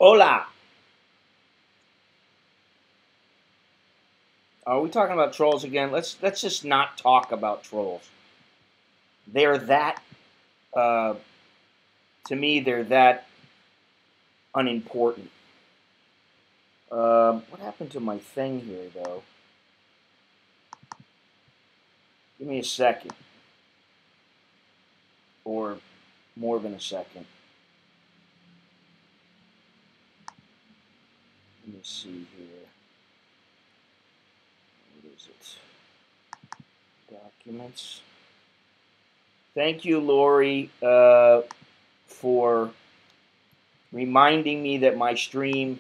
Hola. Are we talking about trolls again? Let's just not talk about trolls. They're that uh, to me. They're that unimportant. What happened to my thing here, though? Give me a second, or more than a second. Let me see here. What is it? Documents. Thank you, Lori, for reminding me that my stream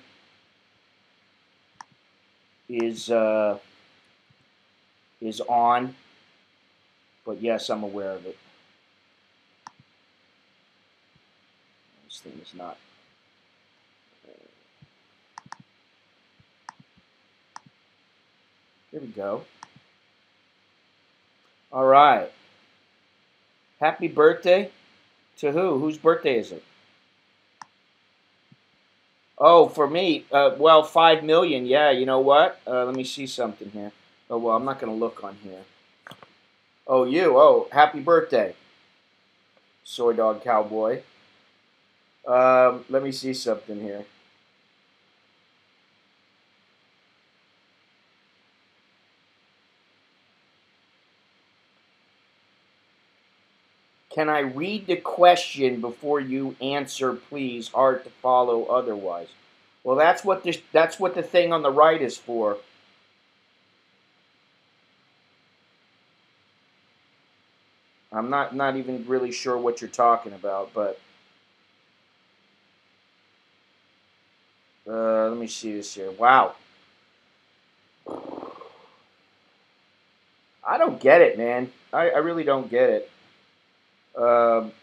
is on. But yes, I'm aware of it. This thing is not. Here we go. All right. Happy birthday to who? Whose birthday is it? Oh, for me. Well, 5 million. Yeah, you know what? Let me see something here. Oh, well, I'm not going to look on here. Oh, you. Oh, happy birthday, Soy Dog Cowboy. Let me see something here. Can I read the question before you answer, please? Hard to follow otherwise. Well, that's what the thing on the right is for. I'm not even really sure what you're talking about, but let me see this here. Wow. I don't get it, man. I really don't get it. Um,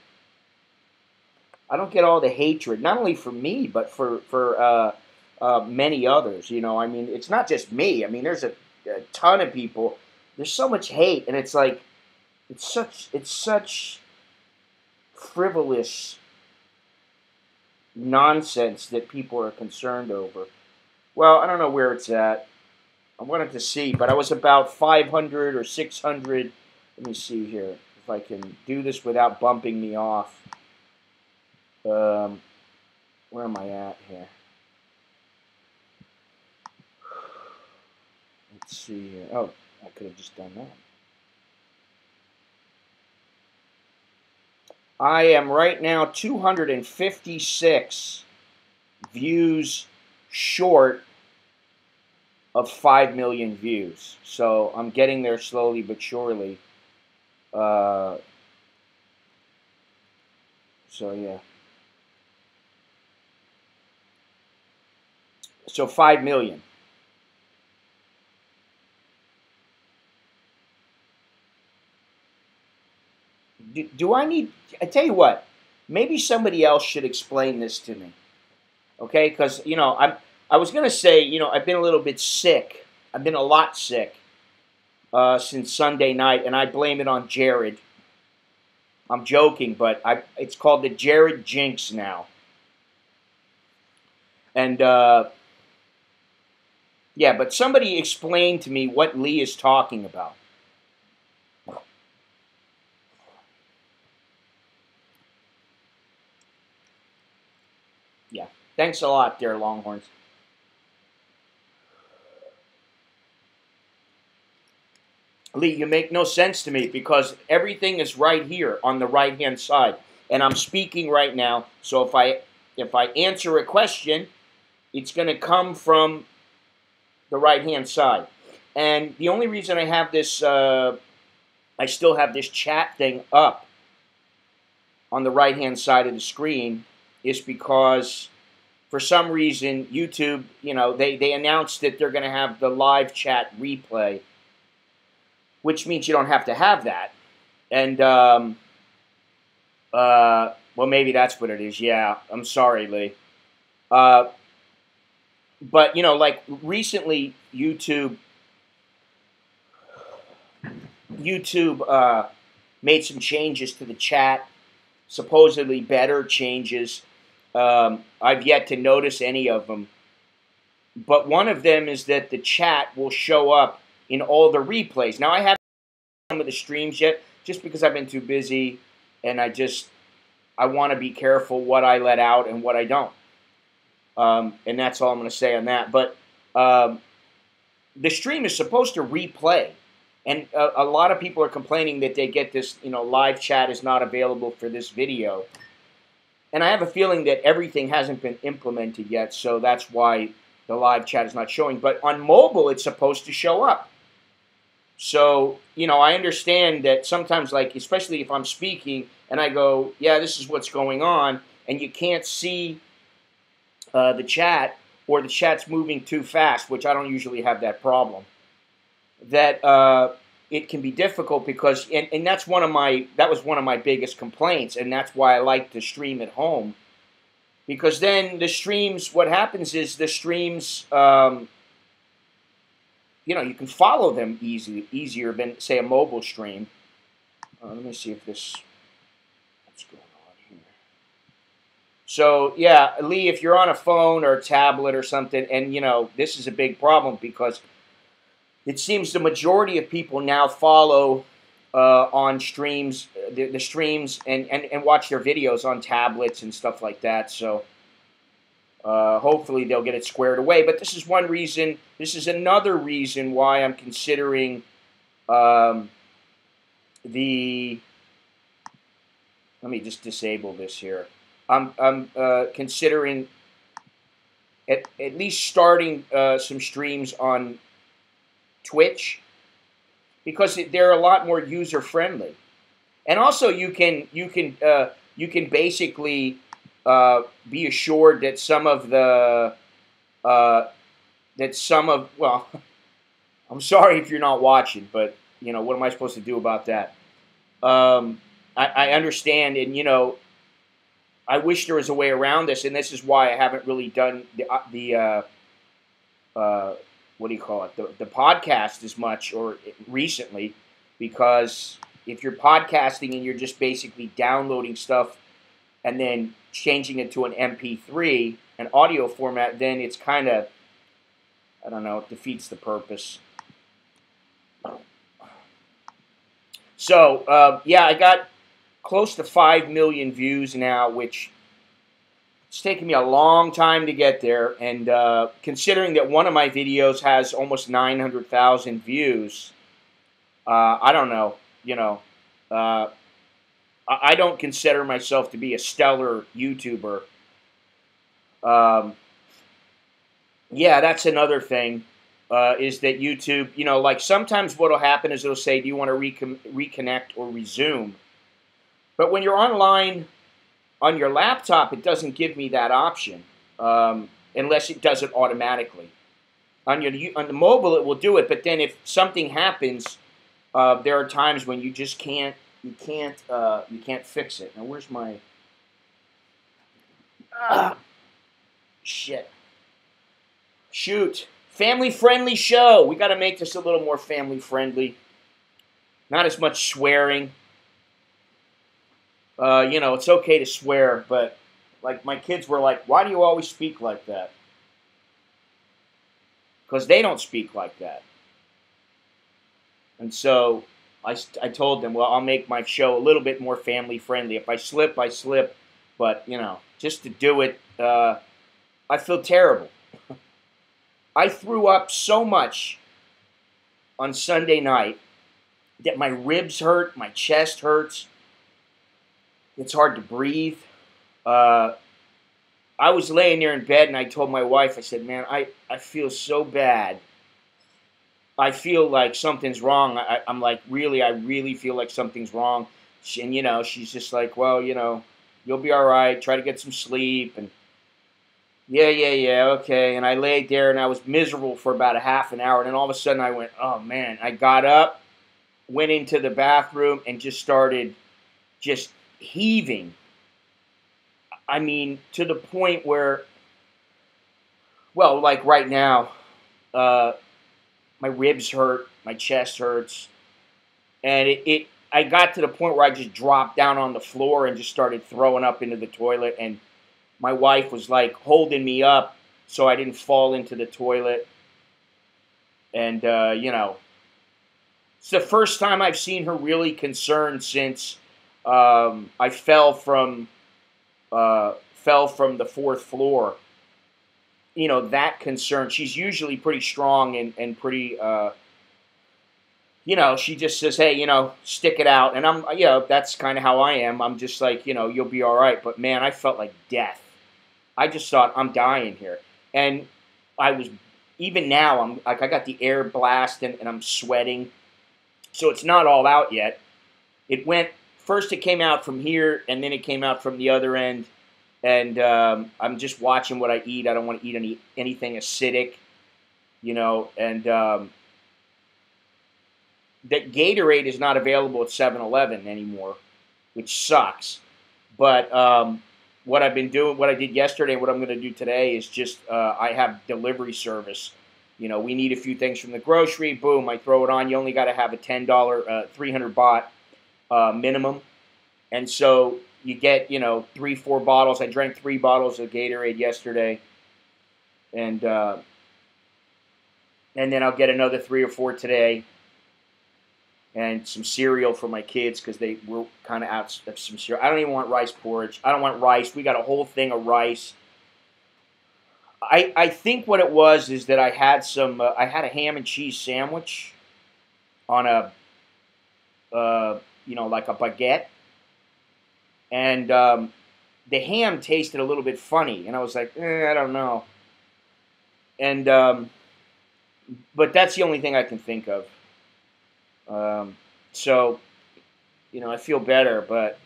I don't get all the hatred, not only for me, but for many others. You know, I mean, it's not just me. I mean, there's a ton of people. There's so much hate, and it's like it's such frivolous nonsense that people are concerned over. Well, I don't know where it's at. I wanted to see, but I was about 500 or 600. Let me see here if I can do this without bumping me off. Where am I at here? Let's see here. Oh, I could have just done that. I am right now 256 views short of 5 million views. So I'm getting there slowly but surely. So yeah. So 5 million. Do I need? I tell you what. Maybe somebody else should explain this to me. Okay, because I was gonna say I've been a little bit sick. I've been a lot sick since Sunday night, and I blame it on Jared. I'm joking, but it's called the Jared Jinx now. And yeah, but somebody explain to me what Lee is talking about. Yeah, thanks a lot, there, Longhorns. Lee, you make no sense to me because everything is right here on the right-hand side, and I'm speaking right now. So if I answer a question, it's going to come from the right-hand side. And the only reason I have this, I still have this chat thing up on the right-hand side of the screen, is because for some reason YouTube, they announced that they're going to have the live chat replay, which means you don't have to have that. And well, maybe that's what it is. Yeah, I'm sorry, Lee. But like recently, YouTube made some changes to the chat, supposedly better changes. I've yet to notice any of them. But one of them is that the chat will show up in all the replays. Now, I haven't done some of the streams yet, just because I've been too busy, and I want to be careful what I let out and what I don't. And that's all I'm going to say on that. But the stream is supposed to replay. And a lot of people are complaining that they get this, live chat is not available for this video. And I have a feeling that everything hasn't been implemented yet, so that's why the live chat is not showing. But on mobile, it's supposed to show up. So, I understand that sometimes, like, especially if I'm speaking and I go, yeah, this is what's going on, and you can't see the chat, or the chat's moving too fast, which I don't usually have that problem, that it can be difficult because, and that was one of my biggest complaints, and that's why I like to stream at home, because then the streams, what happens is the streams, you can follow them easier than, say, a mobile stream. Let me see if what's going on here. So, yeah, Lee, if you're on a phone or a tablet or something, and, this is a big problem because it seems the majority of people now follow on streams, the streams, and watch their videos on tablets and stuff like that. So hopefully they'll get it squared away. But this is one reason. This is another reason why I'm considering let me just disable this here. I'm considering at least starting some streams on Twitch, because they're a lot more user friendly, and also you can basically be assured that well, I'm sorry if you're not watching, but what am I supposed to do about that? I understand, and I wish there was a way around this, and this is why I haven't really done the what do you call it, the podcast as much, or recently, because if you're podcasting and you're just basically downloading stuff and then changing it to an MP3, an audio format, then it's kind of, I don't know, it defeats the purpose. So, yeah, I got close to 5 million views now, which it's taken me a long time to get there, and considering that one of my videos has almost 900,000 views, I don't know, I don't consider myself to be a stellar YouTuber. Yeah, that's another thing, is that YouTube, like sometimes what will happen is it'll say, do you want to reconnect or resume? But when you're online on your laptop, it doesn't give me that option, unless it does it automatically. On the mobile, it will do it, but then if something happens, there are times when you just can't fix it. Now, where's my shit? Shoot, family-friendly show. We got to make this a little more family-friendly. Not as much swearing. It's okay to swear, but like my kids were like, "Why do you always speak like that?" Because they don't speak like that. And so I told them, well, I'll make my show a little bit more family friendly. If I slip, I slip. But, just to do it, I feel terrible. I threw up so much on Sunday night that my ribs hurt, my chest hurts. It's hard to breathe. I was laying there in bed, and I told my wife, I said, man, I feel so bad. I feel like something's wrong. I'm like, really, I really feel like something's wrong. And, she's just like, well, you'll be all right. Try to get some sleep. And yeah, okay. And I laid there, and I was miserable for about a half an hour. And then all of a sudden, I went, oh, man. I got up, went into the bathroom, and just started just heaving. I mean, to the point where, well, like right now, my ribs hurt, my chest hurts, and I got to the point where I just dropped down on the floor and just started throwing up into the toilet, and my wife was like holding me up so I didn't fall into the toilet. And, it's the first time I've seen her really concerned since I fell from the fourth floor. That concern. She's usually pretty strong and pretty, she just says, hey, stick it out. And that's kind of how I am. I'm just like, you'll be all right. But man, I felt like death. I just thought, I'm dying here. And I was, even now, I'm like, I got the air blasting and I'm sweating. So it's not all out yet. First it came out from here and then it came out from the other end. And I'm just watching what I eat. I don't want to eat anything acidic, and that Gatorade is not available at 7-Eleven anymore, which sucks. But what I've been doing, what I did yesterday, what I'm going to do today is just I have delivery service. We need a few things from the grocery. Boom, I throw it on. You only got to have a $10, 300 baht minimum. And so you get, 3-4 bottles. I drank 3 bottles of Gatorade yesterday. And then I'll get another 3 or 4 today. And some cereal for my kids because they were kind of out of some cereal. I don't even want rice porridge. I don't want rice. We got a whole thing of rice. I think what it was is that I had I had a ham and cheese sandwich on a, like a baguette. And the ham tasted a little bit funny. And I was like, I don't know. And, but that's the only thing I can think of. So, I feel better, but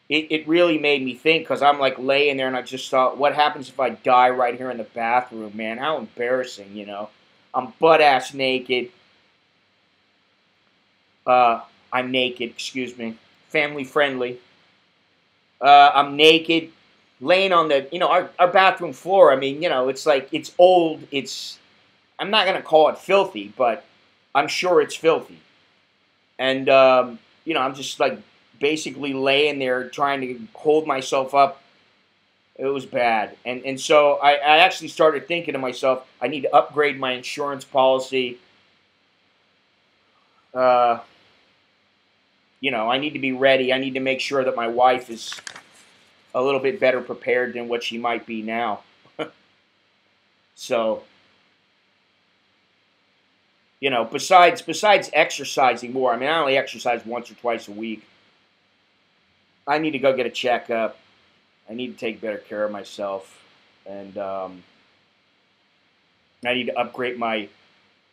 it really made me think because I'm like laying there and I just thought, what happens if I die right here in the bathroom, man? How embarrassing, I'm butt-ass naked. I'm naked, excuse me. Family friendly. I'm naked, laying on the, our bathroom floor. I mean, it's like, it's old. I'm not going to call it filthy, but I'm sure it's filthy. And, I'm just like basically laying there trying to hold myself up. It was bad. And so I actually started thinking to myself, I need to upgrade my insurance policy. I need to be ready. I need to make sure that my wife is a little bit better prepared than what she might be now. So, besides exercising more, I mean, I only exercise once or twice a week. I need to go get a checkup. I need to take better care of myself. And I need to upgrade my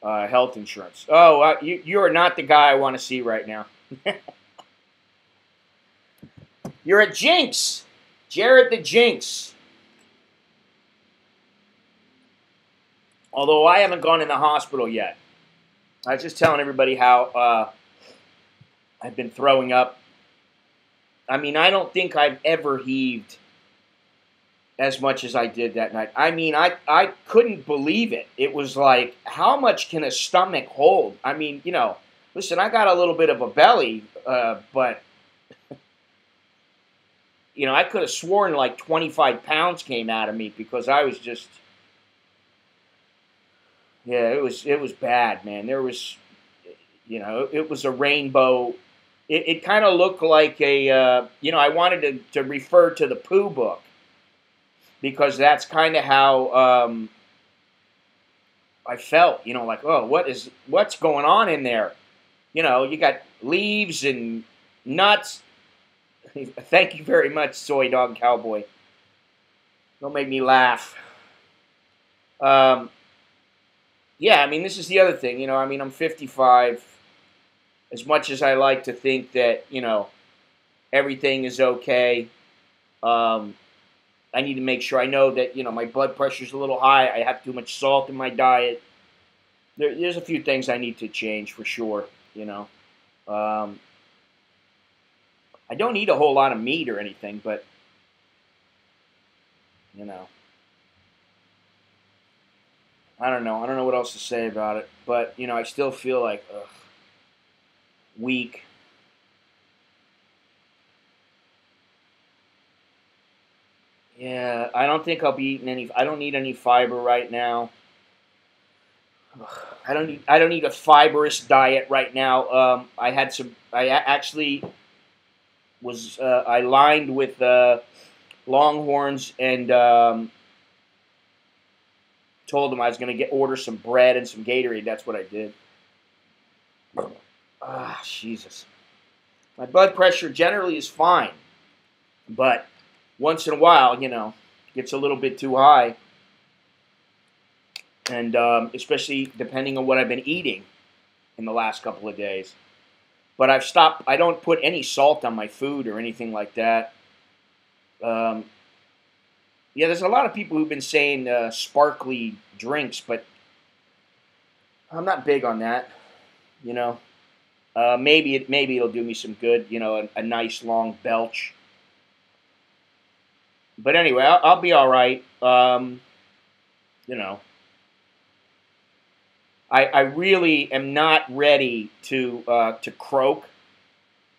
health insurance. Oh, you are not the guy I want to see right now. You're a jinx. Jared the Jinx. Although I haven't gone in the hospital yet. I was just telling everybody how I've been throwing up. I mean, I don't think I've ever heaved as much as I did that night. I mean, I couldn't believe it. It was like, how much can a stomach hold? I mean, listen, I got a little bit of a belly, but, I could have sworn like 25 pounds came out of me because I was just, yeah, it was bad, man. There was, it was a rainbow. It kind of looked like a, I wanted to refer to the Pooh book because that's kind of how I felt, like, oh, what's going on in there? You got leaves and nuts. Thank you very much, Soy Dog Cowboy. Don't make me laugh. Yeah, I mean, this is the other thing, I mean, I'm 55. As much as I like to think that, everything is okay, I need to make sure I know that, my blood pressure's a little high. I have too much salt in my diet. There's a few things I need to change for sure, I don't eat a whole lot of meat or anything, but, I don't know. I don't know what else to say about it. But, I still feel like, weak. Yeah, I don't think I'll be eating any. I don't need any fiber right now. I don't need a fibrous diet right now. I had some. Actually was. I lined with Longhorns and told them I was going to order some bread and some Gatorade. That's what I did. Ah, Jesus. My blood pressure generally is fine, but once in a while, gets a little bit too high, and especially depending on what I've been eating in the last couple of days. But I've stopped. I don't put any salt on my food or anything like that. Um, yeah, there's a lot of people who've been saying sparkly drinks, but I'm not big on that. You know, maybe it'll do me some good. A nice long belch. But anyway, I'll be all right. You know, I really am not ready to croak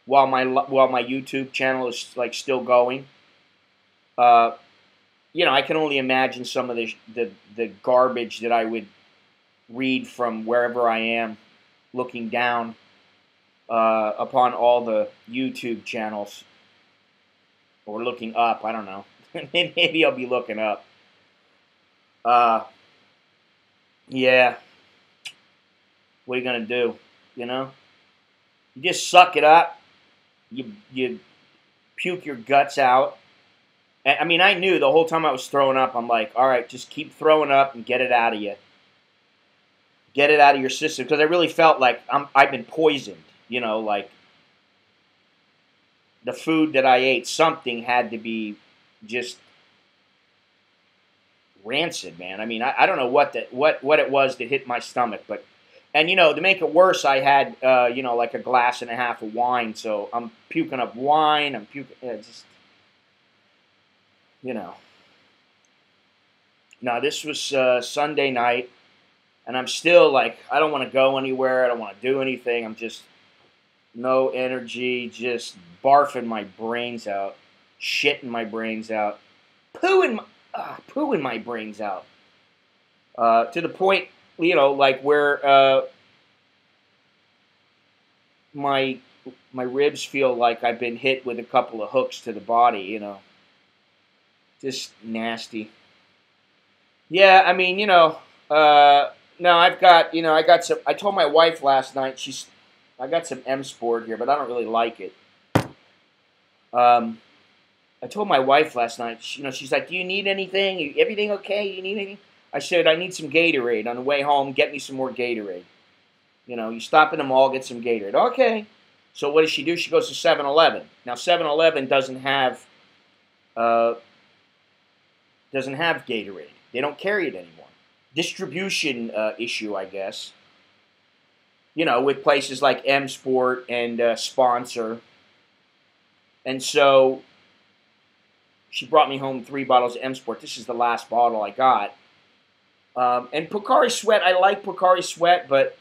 while my YouTube channel is like still going. Uh, I can only imagine some of the garbage that I would read from wherever I am, looking down upon all the YouTube channels, or looking up. I don't know. Maybe I'll be looking up. Uh, yeah. What are you gonna do? You know, you just suck it up. You puke your guts out. I mean, I knew the whole time I was throwing up. I'm like, all right, just keep throwing up and get it out of you. Get it out of your system, because I really felt like I've been poisoned. Like the food that I ate, something had to be just rancid, man. I mean, I don't know what it was that hit my stomach, but. And, to make it worse, I had, like a glass and a half of wine. So I'm puking up wine. I'm puking, just, Now, this was Sunday night, and I'm still like, I don't want to go anywhere. I don't want to do anything. I'm just, no energy, just barfing my brains out, shitting my brains out, pooing my brains out. To the point, like where my ribs feel like I've been hit with a couple of hooks to the body. Just nasty. Yeah, I mean, no, I've got, I got some. I told my wife last night. I got some M Sport here, but I don't really like it. I told my wife last night. She's like, "Do you need anything? Everything okay? You need anything?" I said, "I need some Gatorade on the way home. Get me some more Gatorade." You stop in the mall, get some Gatorade. Okay. So what does she do? She goes to 7-Eleven. Now 7-Eleven doesn't have Gatorade. They don't carry it anymore. Distribution issue, I guess. With places like M Sport and Sponsor. And so she brought me home 3 bottles of M Sport. This is the last bottle I got. And Pocari Sweat, I like Pocari Sweat, but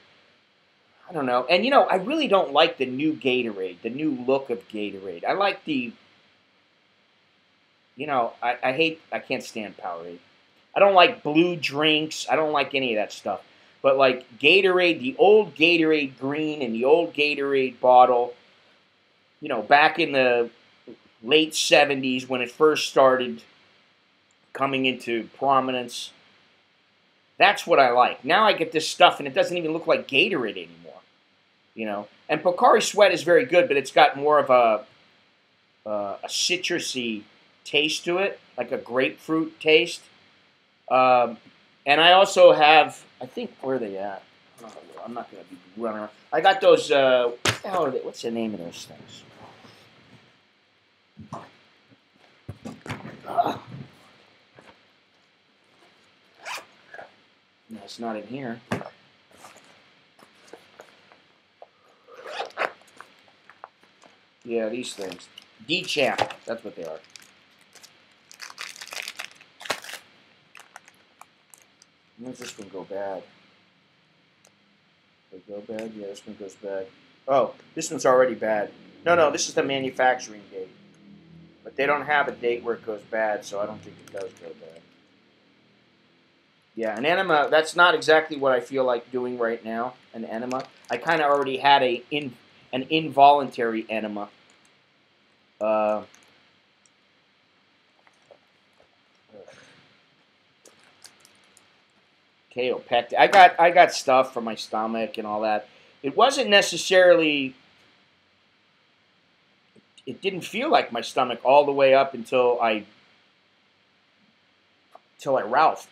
I don't know. And, I really don't like the new Gatorade, the new look of Gatorade. I like the, I can't stand Powerade. I don't like blue drinks. I don't like any of that stuff. But, like, Gatorade, the old Gatorade green and the old Gatorade bottle, back in the late 70s when it first started coming into prominence, that's what I like. Now I get this stuff, and it doesn't even look like Gatorade anymore. And Pocari Sweat is very good, but it's got more of a citrusy taste to it, like a grapefruit taste. And I also have, I think, where are they at? Oh, I'm not going to be running around. I got those, what the hell are they? What's the name of those things? No, it's not in here. Yeah, these things. Dechamp. That's what they are. When does this one go bad? Does it go bad? Yeah, this one goes bad. Oh, this one's already bad. No, this is the manufacturing date. But they don't have a date where it goes bad, so I don't think it does go bad. Yeah, an enema, that's not exactly what I feel like doing right now, an enema. I kind of already had an involuntary enema. Kaopectic. I got stuff for my stomach and all that. It wasn't necessarily. It didn't feel like my stomach all the way up until I ralphed.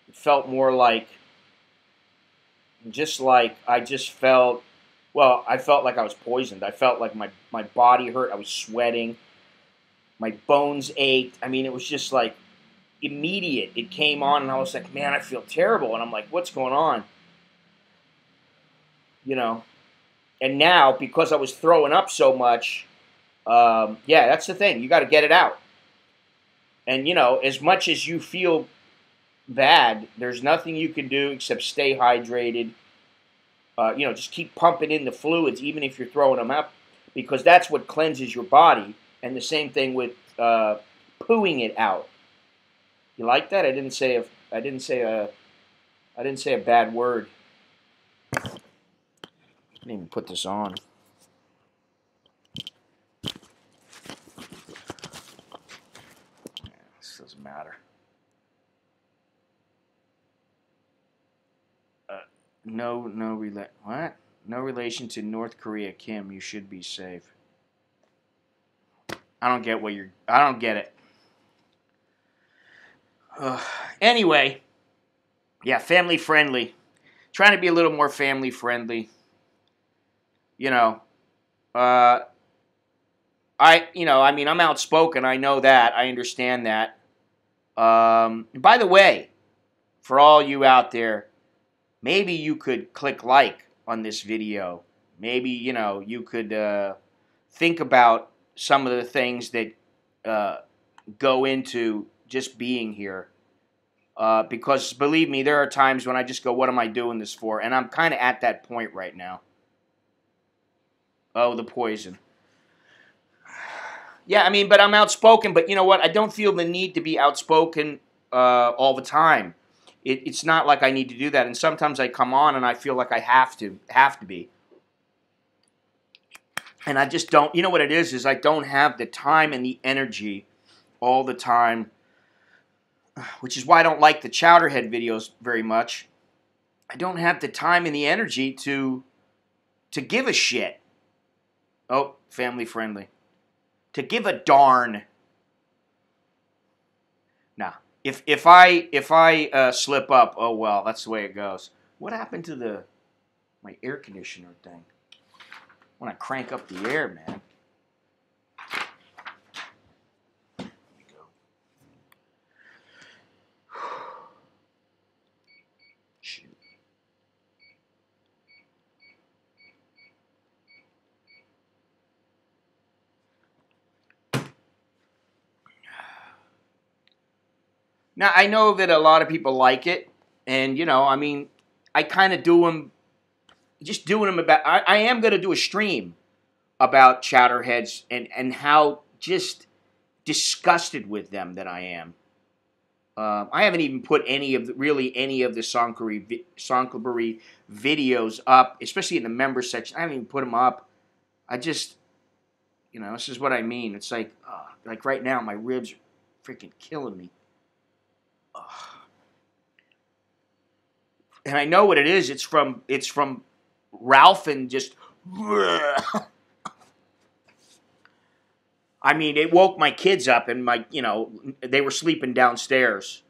It felt more like, I just felt. Well, I felt like I was poisoned. I felt like my body hurt. I was sweating. My bones ached. I mean, it was just like immediate. It came on, and I was like, man, I feel terrible. And I'm like, what's going on? You know. And now, because I was throwing up so much, yeah, that's the thing. You got to get it out. And, you know, as much as you feel bad, there's nothing you can do except stay hydrated. You know, just keep pumping in the fluids, even if you're throwing them up, because that's what cleanses your body. And the same thing with pooing it out. You like that? I didn't say a bad word. I didn't even put this on. This doesn't matter. What? No relation to North Korea, Kim. You should be safe. I don't get it. Anyway, yeah, family friendly. Trying to be a little more family friendly. You know, I mean, I'm outspoken. I know that. I understand that. By the way, for all you out there, maybe you could click like on this video. Maybe, you know, you could think about some of the things that go into just being here. Because, believe me, there are times when I just go, what am I doing this for? And I'm kind of at that point right now. Oh, the poison. Yeah, I mean, but I'm outspoken. But you know what? I don't feel the need to be outspoken all the time. It's not like I need to do that. And sometimes I come on and I feel like I have to be. And I just don't. You know what it is I don't have the time and the energy all the time. Which is why I don't like the Chowderhead videos very much. I don't have the time and the energy to give a shit. Oh, family friendly. To give a darn. Nah. If I slip up, oh well, that's the way it goes. What happened to my air conditioner thing? When I crank up the air, man. There we go. Shoot. Now, I know that a lot of people like it, and, you know, I mean, I kind of do them, just doing them about, I am going to do a stream about Chowderheads and how just disgusted with them that I am. I haven't even put any of the Sonkery videos up, especially in the members section. I haven't even put them up. I just, you know, this is what I mean. It's like right now, my ribs are freaking killing me. And I know what it is. It's from Ralph and just. I mean, it woke my kids up, and they were sleeping downstairs,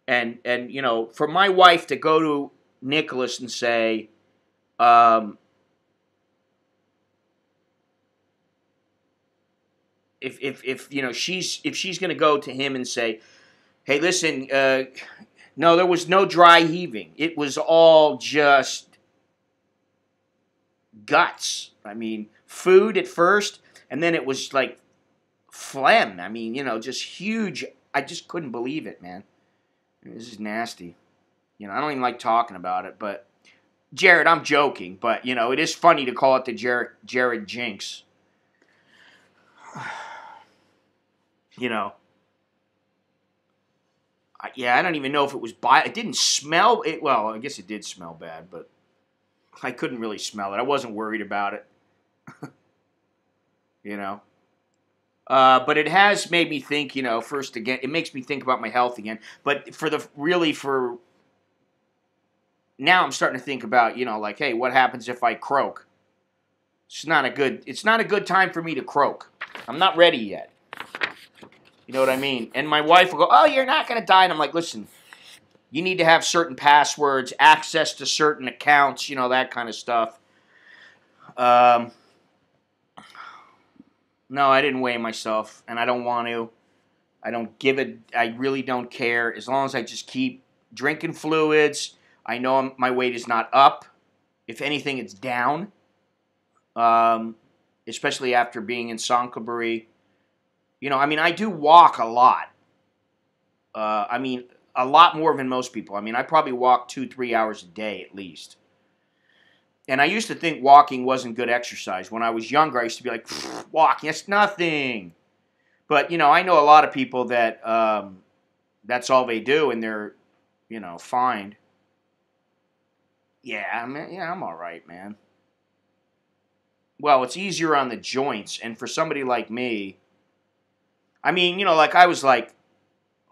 and you know, for my wife to go to Nicholas and say, if you know she's going to go to him and say, hey, listen, no, there was no dry heaving. It was all just guts. I mean, food at first, and then it was like phlegm. I mean, you know, just huge. I just couldn't believe it, man. This is nasty. You know, I don't even like talking about it, but Jared, I'm joking, but you know, it is funny to call it the Jared Jinx. You know, yeah, I don't even know if it was it didn't smell it. Well, I guess it did smell bad, but I couldn't really smell it. I wasn't worried about it. You know. But it has made me think, first again, it makes me think about my health again. But for now I'm starting to think about, like, hey, what happens if I croak? It's not a good time for me to croak. I'm not ready yet. You know what I mean? And my wife will go, oh, you're not going to die. And I'm like, listen, you need to have certain passwords, access to certain accounts, that kind of stuff. No, I didn't weigh myself, and I don't want to. I don't give it. I really don't care. As long as I just keep drinking fluids, I know my weight is not up. If anything, it's down. Especially after being in Sankabury. I do walk a lot. A lot more than most people. I probably walk 2-3 hours a day at least. And I used to think walking wasn't good exercise. When I was younger, I used to be like, walking, it's nothing. But, I know a lot of people that that's all they do, and they're, fine. Yeah, I'm all right, man. Well, it's easier on the joints, and for somebody like me, like I was like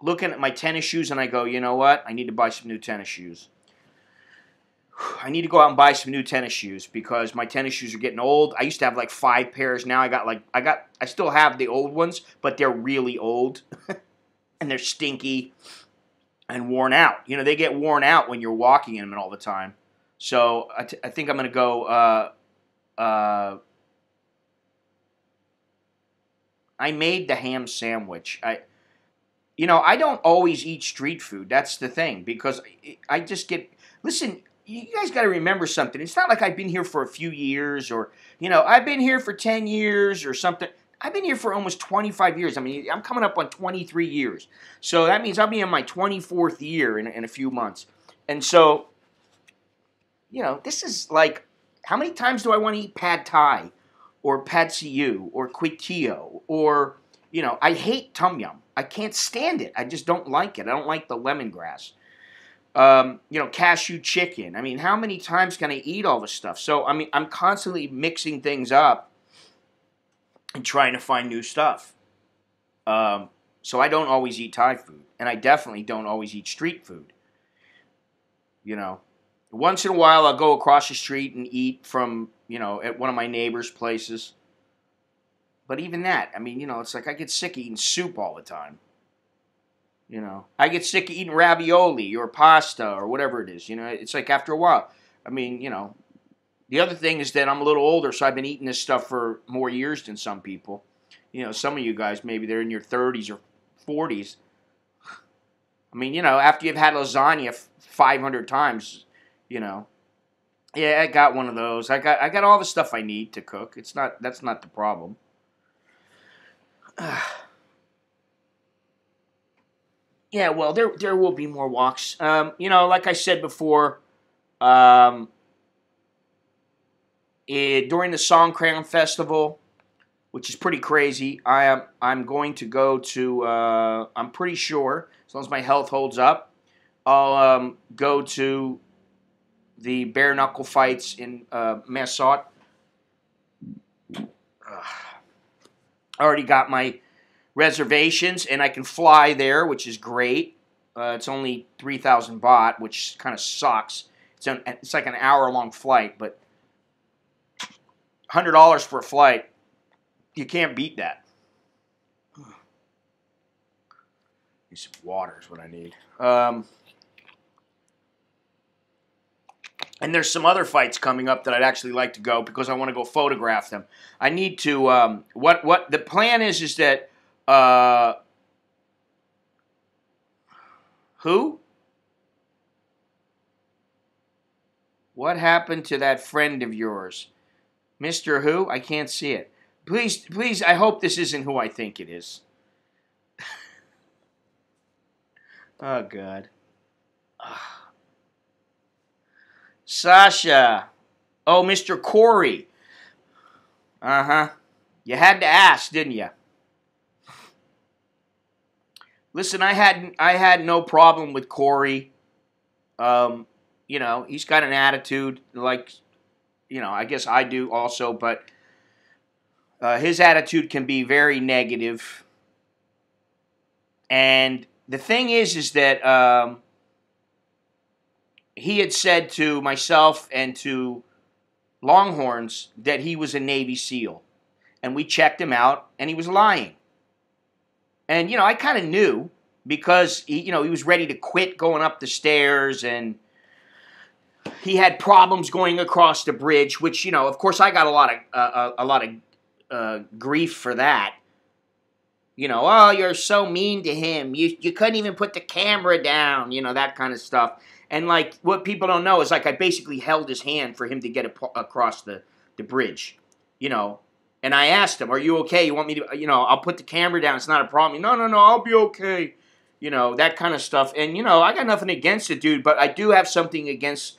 looking at my tennis shoes, and I go, you know what? I need to buy some new tennis shoes. I need to go out and buy some new tennis shoes because my tennis shoes are getting old. I used to have like 5 pairs. Now I still have the old ones, but they're really old and they're stinky and worn out. They get worn out when you're walking in them all the time. So I think I'm going to go. I made the ham sandwich. I don't always eat street food. That's the thing because I just get. Listen. You guys got to remember something. It's not like I've been here for a few years or, I've been here for 10 years or something. I've been here for almost 25 years. I'm coming up on 23 years. So that means I'll be in my 24th year in a few months. And so, this is like, how many times do I want to eat pad thai or pad see ew or kway or, I hate tom yum. I can't stand it. I just don't like it. I don't like the lemongrass. Cashew chicken. How many times can I eat all this stuff? So, I'm constantly mixing things up and trying to find new stuff. So I don't always eat Thai food, and I definitely don't always eat street food. Once in a while I'll go across the street and eat from, at one of my neighbors' places. But even that, it's like I get sick of eating soup all the time. I get sick of eating ravioli or pasta or whatever it is. It's like after a while. The other thing is that I'm a little older, so I've been eating this stuff for more years than some people. Some of you guys, maybe they're in your 30s or 40s. After you've had lasagna 500 times, yeah, I got one of those. I got all the stuff I need to cook. That's not the problem. Yeah, well, there will be more walks. Like I said before, during the Songkran Festival, which is pretty crazy, I'm going to go to. I'm pretty sure, as long as my health holds up, I'll go to the bare knuckle fights in Massaut. I already got my reservations, and I can fly there, which is great. It's only 3,000 baht, which kind of sucks. It's like an hour-long flight, but $100 for a flight, you can't beat that. Need some water is what I need. And there's some other fights coming up that I'd actually like to go because I want to go photograph them. I need to. What the plan is that. Who? What happened to that friend of yours? Mr. Who? I can't see it. Please, I hope this isn't who I think it is. Oh, God. Sasha. Oh, Mr. Corey. Uh-huh. You had to ask, didn't you? Listen, I had no problem with Corey. You know, he's got an attitude like, you know, I guess I do also, but his attitude can be very negative. And the thing is that he had said to myself and to Longhorns that he was a Navy SEAL. And we checked him out, and he was lying. And, you know, I kind of knew because, he was ready to quit going up the stairs, and he had problems going across the bridge, which, you know, of course I got a lot of grief for that. You know, oh, you're so mean to him. You couldn't even put the camera down, you know, that kind of stuff. And, like, what people don't know is, like, I basically held his hand for him to get across the bridge, you know. And I asked him, are you okay? You want me to, you know, I'll put the camera down. It's not a problem. No, I'll be okay. You know, that kind of stuff. And, you know, I got nothing against the dude, but I do have something against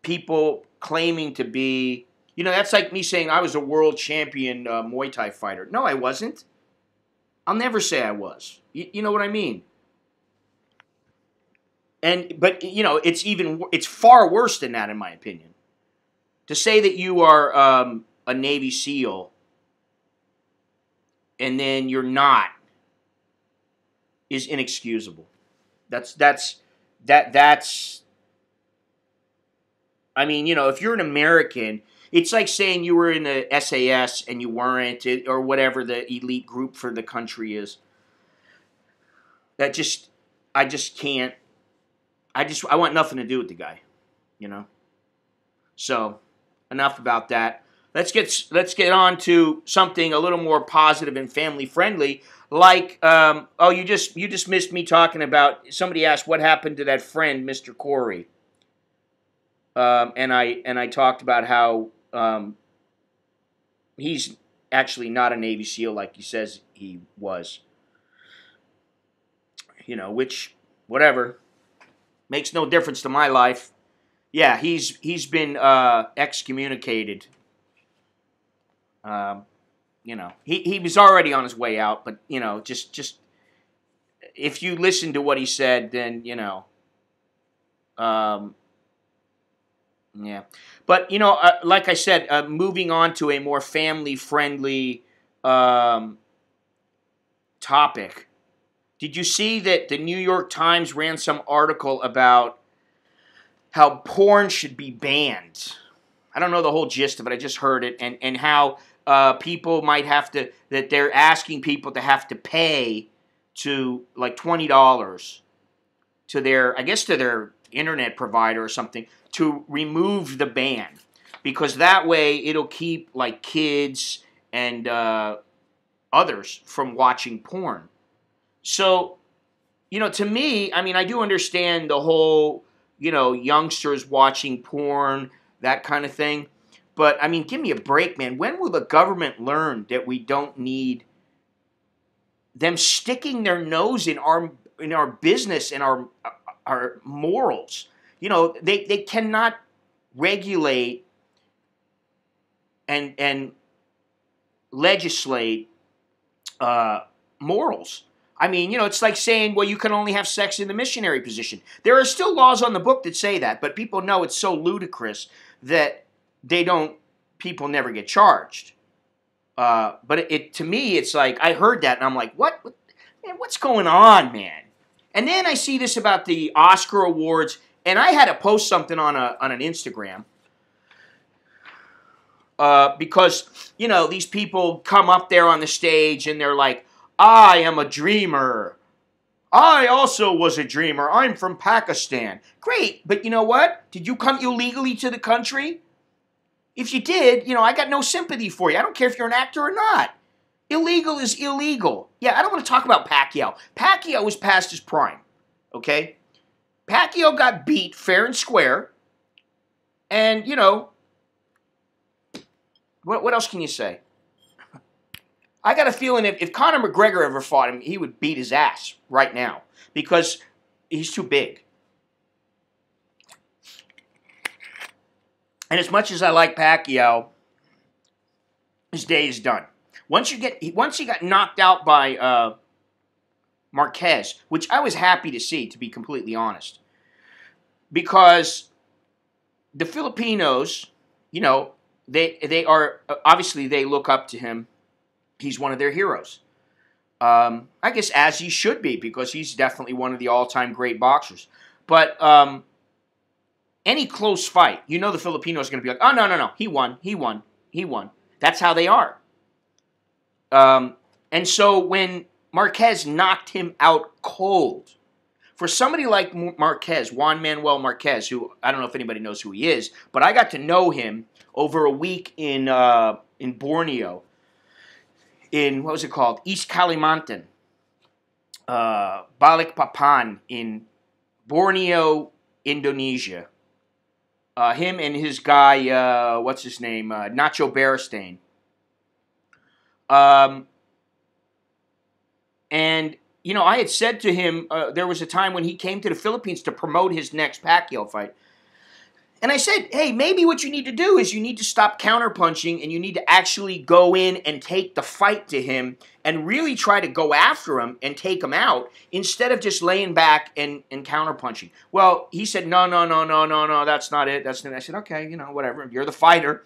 people claiming to be, you know, that's like me saying I was a world champion Muay Thai fighter. No, I wasn't. I'll never say I was. You know what I mean? But, you know, it's far worse than that, in my opinion. To say that you are a Navy SEAL and then you're not is inexcusable. That's I mean, you know, if you're an American, it's like saying you were in the SAS and you weren't, or whatever the elite group for the country is. I just can't. I want nothing to do with the guy, you know. So, enough about that. Let's get on to something a little more positive and family friendly. Like, you just missed me talking about. Somebody asked what happened to that friend, Mr. Corey. And I talked about how he's actually not a Navy SEAL like he says he was. You know, which, whatever, makes no difference to my life. Yeah, he's been excommunicated. You know, he was already on his way out, but, you know, just if you listen to what he said, then, you know, yeah. But, you know, like I said, moving on to a more family-friendly topic. Did you see that the New York Times ran some article about how porn should be banned? I don't know the whole gist of it. I just heard it. And how people might have to, that they're asking people to have to pay to, like, $20 to their, I guess to their internet provider or something, to remove the ban. Because that way it'll keep, like, kids and others from watching porn. So, you know, to me, I mean, I do understand the whole, you know, youngsters watching porn, that kind of thing. But, I mean, give me a break, man. When will the government learn that we don't need them sticking their nose in our business and our morals? You know, they cannot regulate and legislate morals. I mean, you know, it's like saying, well, you can only have sex in the missionary position. There are still laws on the book that say that, but people know it's so ludicrous that people never get charged. But to me, it's like, I heard that, and I'm like, what? Man, what's going on, man? And then I see this about the Oscar Awards, and I had to post something on an Instagram. Because, you know, these people come up there on the stage, and they're like, I am a dreamer. I also was a dreamer. I'm from Pakistan. Great, but you know what? Did you come illegally to the country? If you did, you know, I got no sympathy for you. I don't care if you're an actor or not. Illegal is illegal. Yeah, I don't want to talk about Pacquiao. Pacquiao was past his prime, okay? Pacquiao got beat fair and square, and, you know, what else can you say? I got a feeling if Conor McGregor ever fought him, he would beat his ass right now because he's too big. And as much as I like Pacquiao, his day is done. Once he got knocked out by Marquez, which I was happy to see, to be completely honest, because the Filipinos, you know, they are obviously they look up to him. He's one of their heroes. I guess as he should be, because he's definitely one of the all-time great boxers. But any close fight, you know the Filipinos are going to be like, oh, no, no, no, he won, he won, he won. That's how they are. And so when Marquez knocked him out cold, for somebody like Marquez, Juan Manuel Marquez, who I don't know if anybody knows who he is, but I got to know him over a week in Borneo, in, what was it called, East Kalimantan, Balikpapan in Borneo, Indonesia. Him and his guy, what's his name, Nacho Beristain. And, you know, I had said to him, there was a time when he came to the Philippines to promote his next Pacquiao fight. And I said, hey, maybe what you need to do is you need to stop counterpunching and you need to actually go in and take the fight to him and really try to go after him and take him out instead of just laying back and counterpunching. Well, he said, no, no, no, no, no, no, that's not it. That's not it. I said, okay, you know, whatever. You're the fighter.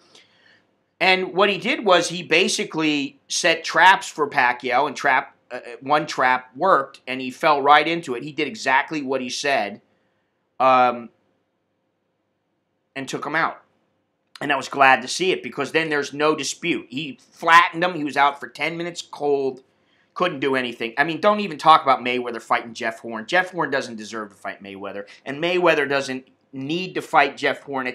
And what he did was he basically set traps for Pacquiao, and one trap worked, and he fell right into it. He did exactly what he said. And took him out. And I was glad to see it, because then there's no dispute. He flattened him. He was out for 10 minutes cold. Couldn't do anything. I mean, don't even talk about Mayweather fighting Jeff Horn. Jeff Horn doesn't deserve to fight Mayweather. And Mayweather doesn't need to fight Jeff Horn.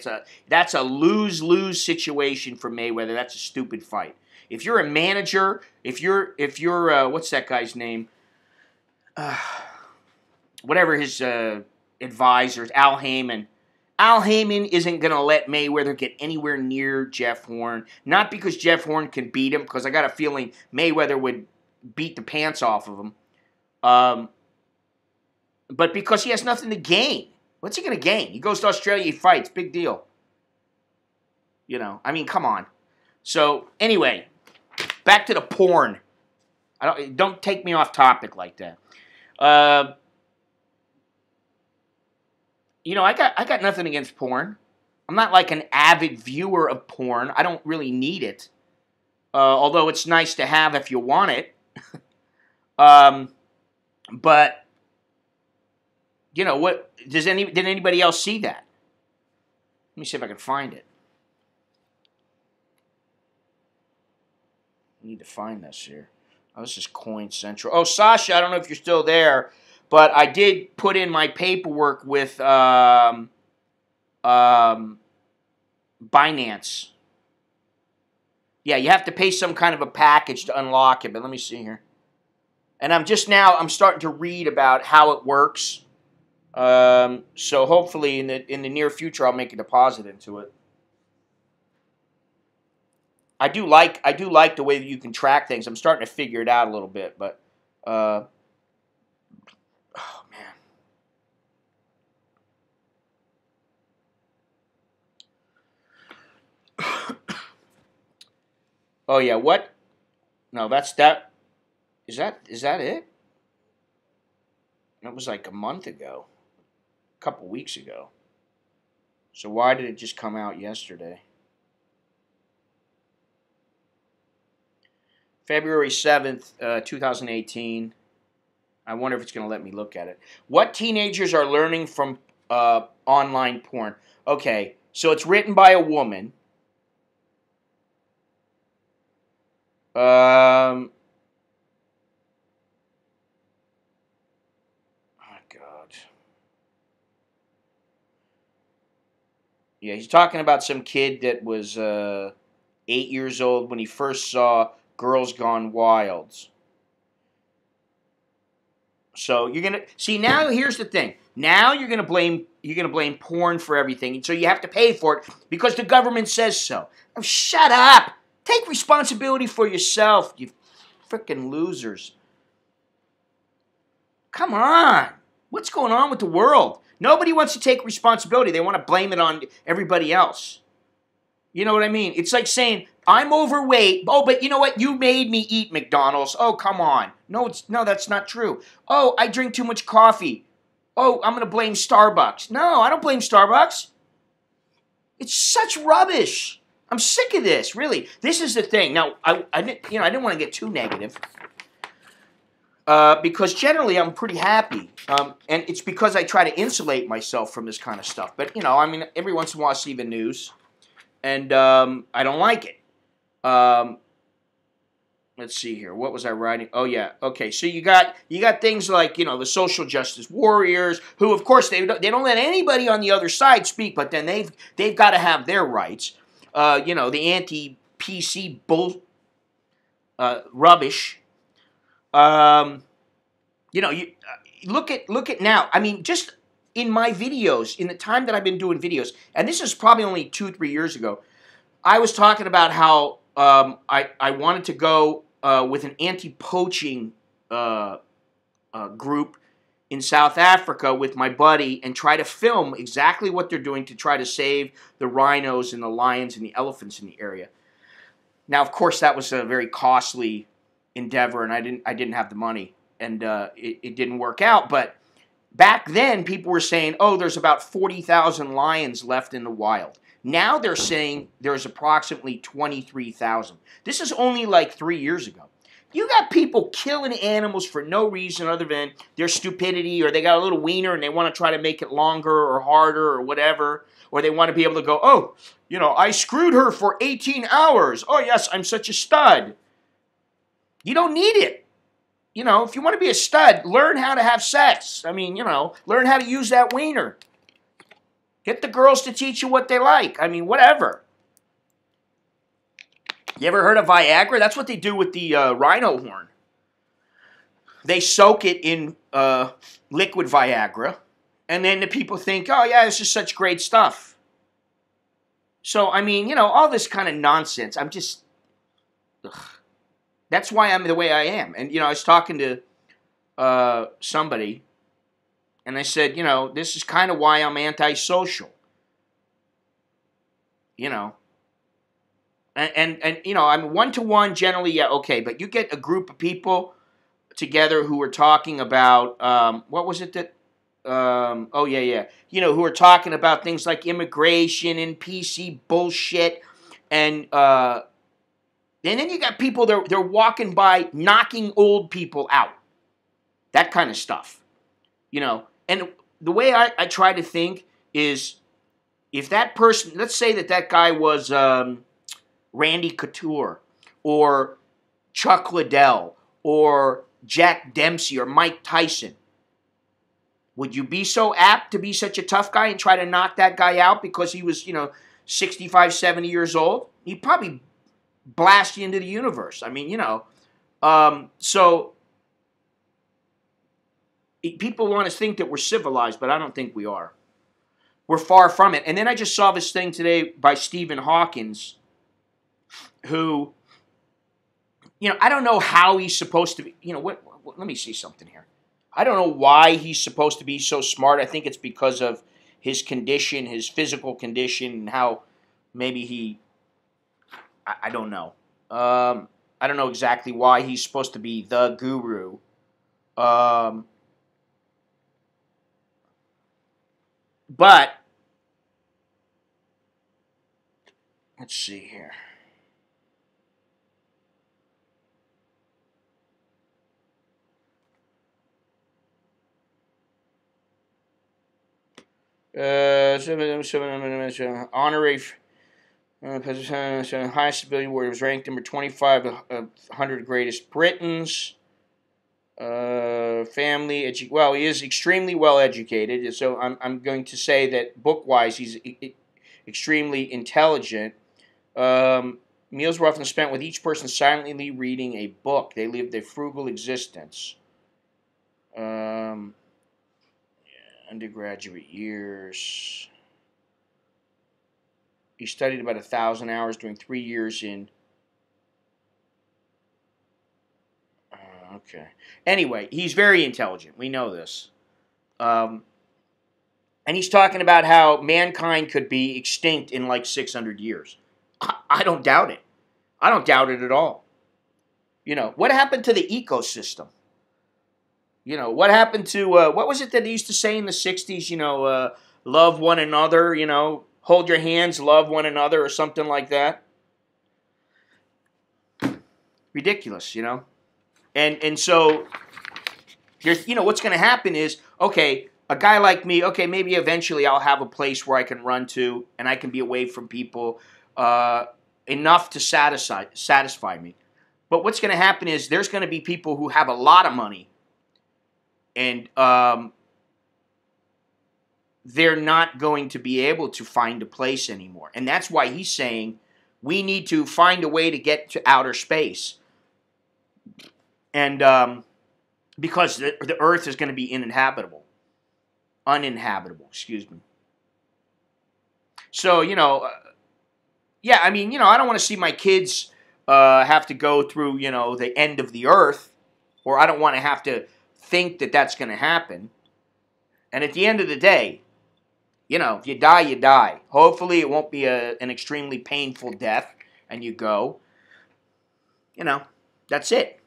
That's a lose-lose situation for Mayweather. That's a stupid fight. If you're a manager, if you're what's that guy's name? Whatever his advisors, Al Heyman. Al Heyman isn't going to let Mayweather get anywhere near Jeff Horn. Not because Jeff Horn can beat him, because I got a feeling Mayweather would beat the pants off of him. But because he has nothing to gain. What's he going to gain? He goes to Australia, he fights. Big deal. You know, I mean, come on. So, anyway, back to the porn. Don't take me off topic like that. You know, I got nothing against porn. I'm not like an avid viewer of porn. I don't really need it. Although it's nice to have if you want it. But, you know, what did anybody else see that? Let me see if I can find it. I need to find this here. Oh, this is Coin Central. Oh, Sasha, I don't know if you're still there. But I did put in my paperwork with Binance. Yeah, you have to pay some kind of a package to unlock it, but let me see here. And I'm starting to read about how it works. So hopefully in the near future I'll make a deposit into it. I do like the way that you can track things. I'm starting to figure it out a little bit, but oh man. Oh yeah, what? No, that's that. Is that it? That was like a month ago. A couple weeks ago. So why did it just come out yesterday? February 7th, 2018. I wonder if it's going to let me look at it. What teenagers are learning from online porn? Okay, so it's written by a woman. Oh, God. Yeah, he's talking about some kid that was 8 years old when he first saw Girls Gone Wild. So you're gonna see now. Here's the thing. Now you're gonna blame porn for everything, and so you have to pay for it because the government says so. Oh, shut up! Take responsibility for yourself, you freaking losers. Come on, what's going on with the world? Nobody wants to take responsibility. They want to blame it on everybody else. You know what I mean? It's like saying, I'm overweight. Oh, but you know what? You made me eat McDonald's. Oh, come on. No, that's not true. Oh, I drink too much coffee. Oh, I'm going to blame Starbucks. No, I don't blame Starbucks. It's such rubbish. I'm sick of this, really. This is the thing. Now, I didn't want to get too negative. Because generally I'm pretty happy. And it's because I try to insulate myself from this kind of stuff. But, every once in a while I see the news. And I don't like it. Let's see here. What was I writing? Oh yeah. Okay. So you got things like the social justice warriors, who of course they don't let anybody on the other side speak, but then they've got to have their rights. The anti-PC rubbish. You look at now. I mean, just in my videos, in the time that I've been doing videos, and this is probably only 2-3 years ago, I was talking about how I wanted to go with an anti-poaching group in South Africa with my buddy and try to film exactly what they're doing to try to save the rhinos and the lions and the elephants in the area. Now, of course, that was a very costly endeavor, and I didn't have the money, and it didn't work out. But back then, people were saying, "Oh, there's about 40,000 lions left in the wild." Now they're saying there's approximately 23,000. This is only like 3 years ago. You got people killing animals for no reason other than their stupidity, or they got a little wiener and they want to try to make it longer or harder or whatever, or they want to be able to go, "Oh, I screwed her for 18 hours. Oh, yes, I'm such a stud." You don't need it. If you want to be a stud, learn how to have sex. I mean, learn how to use that wiener. Get the girls to teach you what they like. I mean, whatever. You ever heard of Viagra? That's what they do with the rhino horn. They soak it in liquid Viagra, and then the people think, "Oh, yeah, this is such great stuff." So, I mean, all this kind of nonsense. I'm just... Ugh. That's why I'm the way I am. And, I was talking to somebody, and I said, this is kind of why I'm antisocial. And I'm one-to-one generally, yeah, okay. But you get a group of people together who are talking about, what was it that, oh, yeah. Who are talking about things like immigration and PC bullshit. And then you got people, they're walking by knocking old people out. That kind of stuff. And the way I try to think is, if that person, let's say that guy was Randy Couture or Chuck Liddell or Jack Dempsey or Mike Tyson, would you be so apt to be such a tough guy and try to knock that guy out because he was, 65, 70 years old? He'd probably blast you into the universe. I mean, so people want to think that we're civilized, but I don't think we are. We're far from it. And then I just saw this thing today by Stephen Hawkins, who, I don't know how he's supposed to be, let me see something here. I don't know why he's supposed to be so smart. I think it's because of his condition, his physical condition, and how maybe I don't know. I don't know exactly why he's supposed to be the guru. But, let's see here. Honorary highest civilian warrior, was ranked number 25 of 100 greatest Britons. Family, well, he is extremely well educated, so I'm going to say that book-wise he's extremely intelligent. Meals were often spent with each person silently reading a book. They lived a frugal existence. Undergraduate years. He studied about 1,000 hours during 3 years in... Okay. Anyway, he's very intelligent. We know this. And he's talking about how mankind could be extinct in like 600 years. I don't doubt it. I don't doubt it at all. What happened to the ecosystem? What happened to, what was it that they used to say in the 60s, love one another, hold your hands, love one another, or something like that? Ridiculous, And so, there's, what's going to happen is, okay, a guy like me, okay, maybe eventually I'll have a place where I can run to, and I can be away from people enough to satisfy me. But what's going to happen is there's going to be people who have a lot of money, and they're not going to be able to find a place anymore. And that's why he's saying we need to find a way to get to outer space. And because the Earth is going to be uninhabitable, excuse me. So, yeah, I mean, I don't want to see my kids have to go through, the end of the Earth, or I don't want to have to think that that's going to happen. And at the end of the day, if you die, you die. Hopefully it won't be an extremely painful death, and you go. That's it.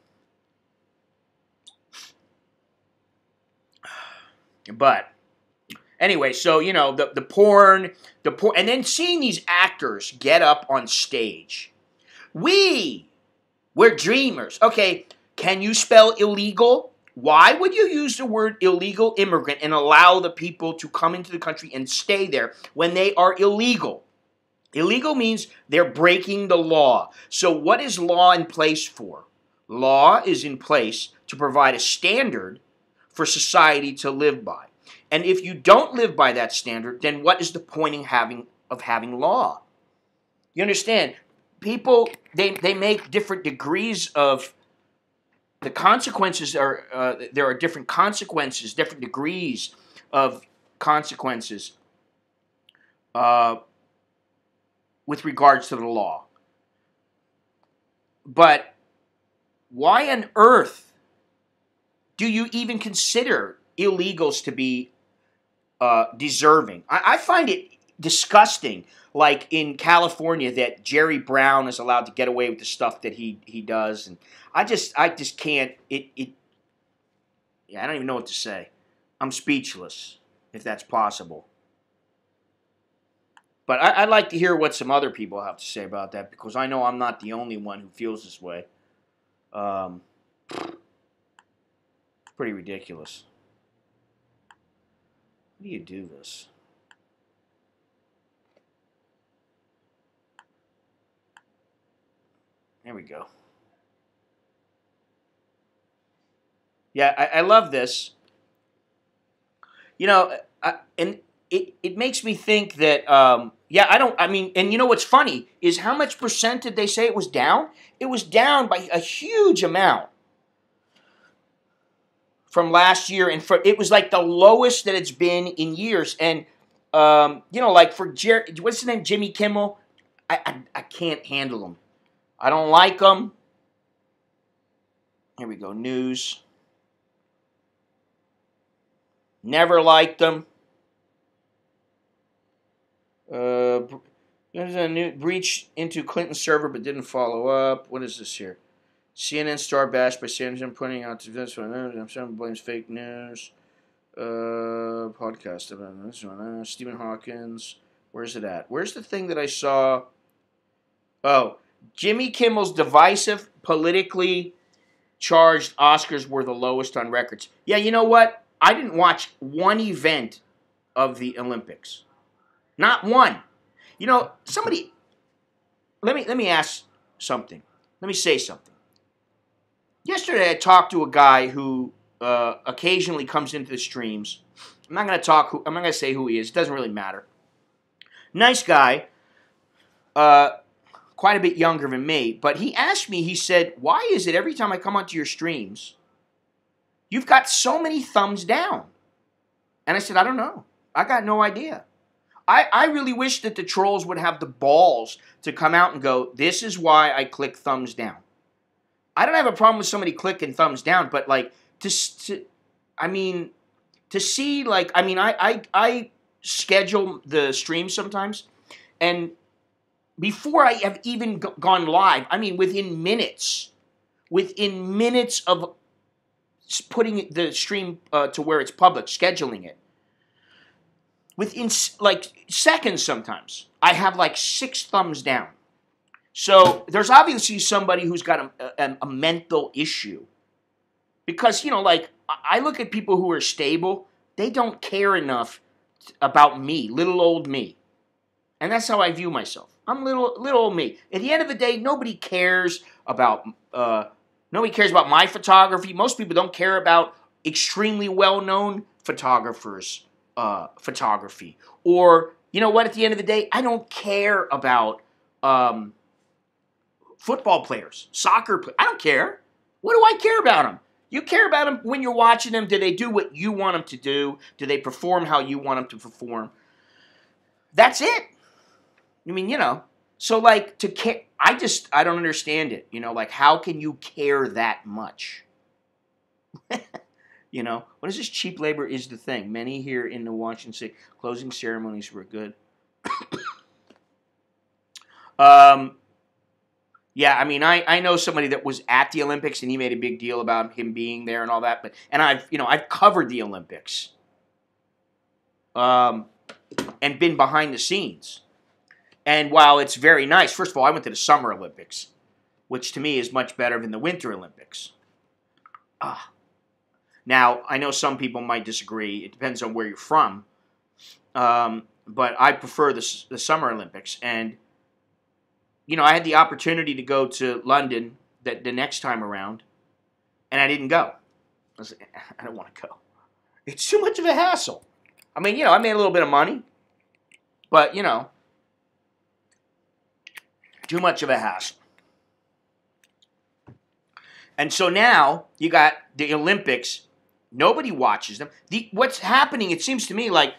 But anyway, so, the porn, and then seeing these actors get up on stage. We're dreamers. Okay, can you spell illegal? Why would you use the word illegal immigrant and allow the people to come into the country and stay there when they are illegal? Illegal means they're breaking the law. So what is law in place for? Law is in place to provide a standard for society to live by. And if you don't live by that standard, then what is the point of having law? You understand? People, they make different degrees of, the consequences are, there are different consequences, different degrees of consequences with regards to the law. But why on earth do you even consider illegals to be deserving? I find it disgusting, like in California, that Jerry Brown is allowed to get away with the stuff that he does, and I just can't. Yeah, I don't even know what to say. I'm speechless, if that's possible. But I'd like to hear what some other people have to say about that, because I know I'm not the only one who feels this way. Pretty ridiculous. How do you do this? There we go. Yeah, I love this. And it makes me think that, and what's funny is how much percent did they say it was down? It was down by a huge amount from last year, and it was like the lowest that it's been in years. And, like for what's his name, Jimmy Kimmel, I can't handle him. I don't like him. Here we go, news. Never liked them. There's a new breach into Clinton's server, but didn't follow up. What is this here? CNN star bashed by Sanders pointing out to this one. Someone blames fake news. Podcast about this one. Stephen Hawkins. Where's it at? Where's the thing that I saw? Oh, Jimmy Kimmel's divisive, politically charged Oscars were the lowest on records. Yeah, you know what? I didn't watch one event of the Olympics. Not one. Somebody, let me ask something. Let me say something. Yesterday I talked to a guy who occasionally comes into the streams. I'm not going to say who he is. It doesn't really matter. Nice guy. Quite a bit younger than me. But he asked me, he said, why is it every time I come onto your streams, you've got so many thumbs down? And I said, I don't know. I got no idea. I really wish that the trolls would have the balls to come out and go, this is why I click thumbs down. I don't have a problem with somebody clicking thumbs down, but like to see, like, I schedule the stream sometimes, and before I have even gone live, I mean within minutes of putting the stream to where it's public, scheduling it, within like seconds sometimes, I have like 6 thumbs down. So there's obviously somebody who's got a mental issue. Because, you know, like, I look at people who are stable, they don't care enough about me, little old me. And that's how I view myself. I'm little old me. At the end of the day, nobody cares about my photography. Most people don't care about extremely well-known photographers' photography. Or, you know what, at the end of the day, I don't care about football players, soccer players. I don't care. What do I care about them? You care about them when you're watching them. Do they do what you want them to do? Do they perform how you want them to perform? That's it. I mean, you know. So, like, to care, I don't understand it. You know, like, how can you care that much? You know, what is this? Cheap labor is the thing. Many here in the Washington State closing ceremonies were good. Yeah, I mean, I know somebody that was at the Olympics, and he made a big deal about him being there and all that. And I've covered the Olympics, and been behind the scenes. And while it's very nice, first of all, I went to the Summer Olympics, which to me is much better than the Winter Olympics. Now, I know some people might disagree. It depends on where you're from, but I prefer the Summer Olympics. And you know, I had the opportunity to go to London the next time around, and I didn't go. I was like, I don't want to go. It's too much of a hassle. I mean, you know, I made a little bit of money, but, you know, too much of a hassle. And so now you got the Olympics. Nobody watches them. What's happening, it seems to me like,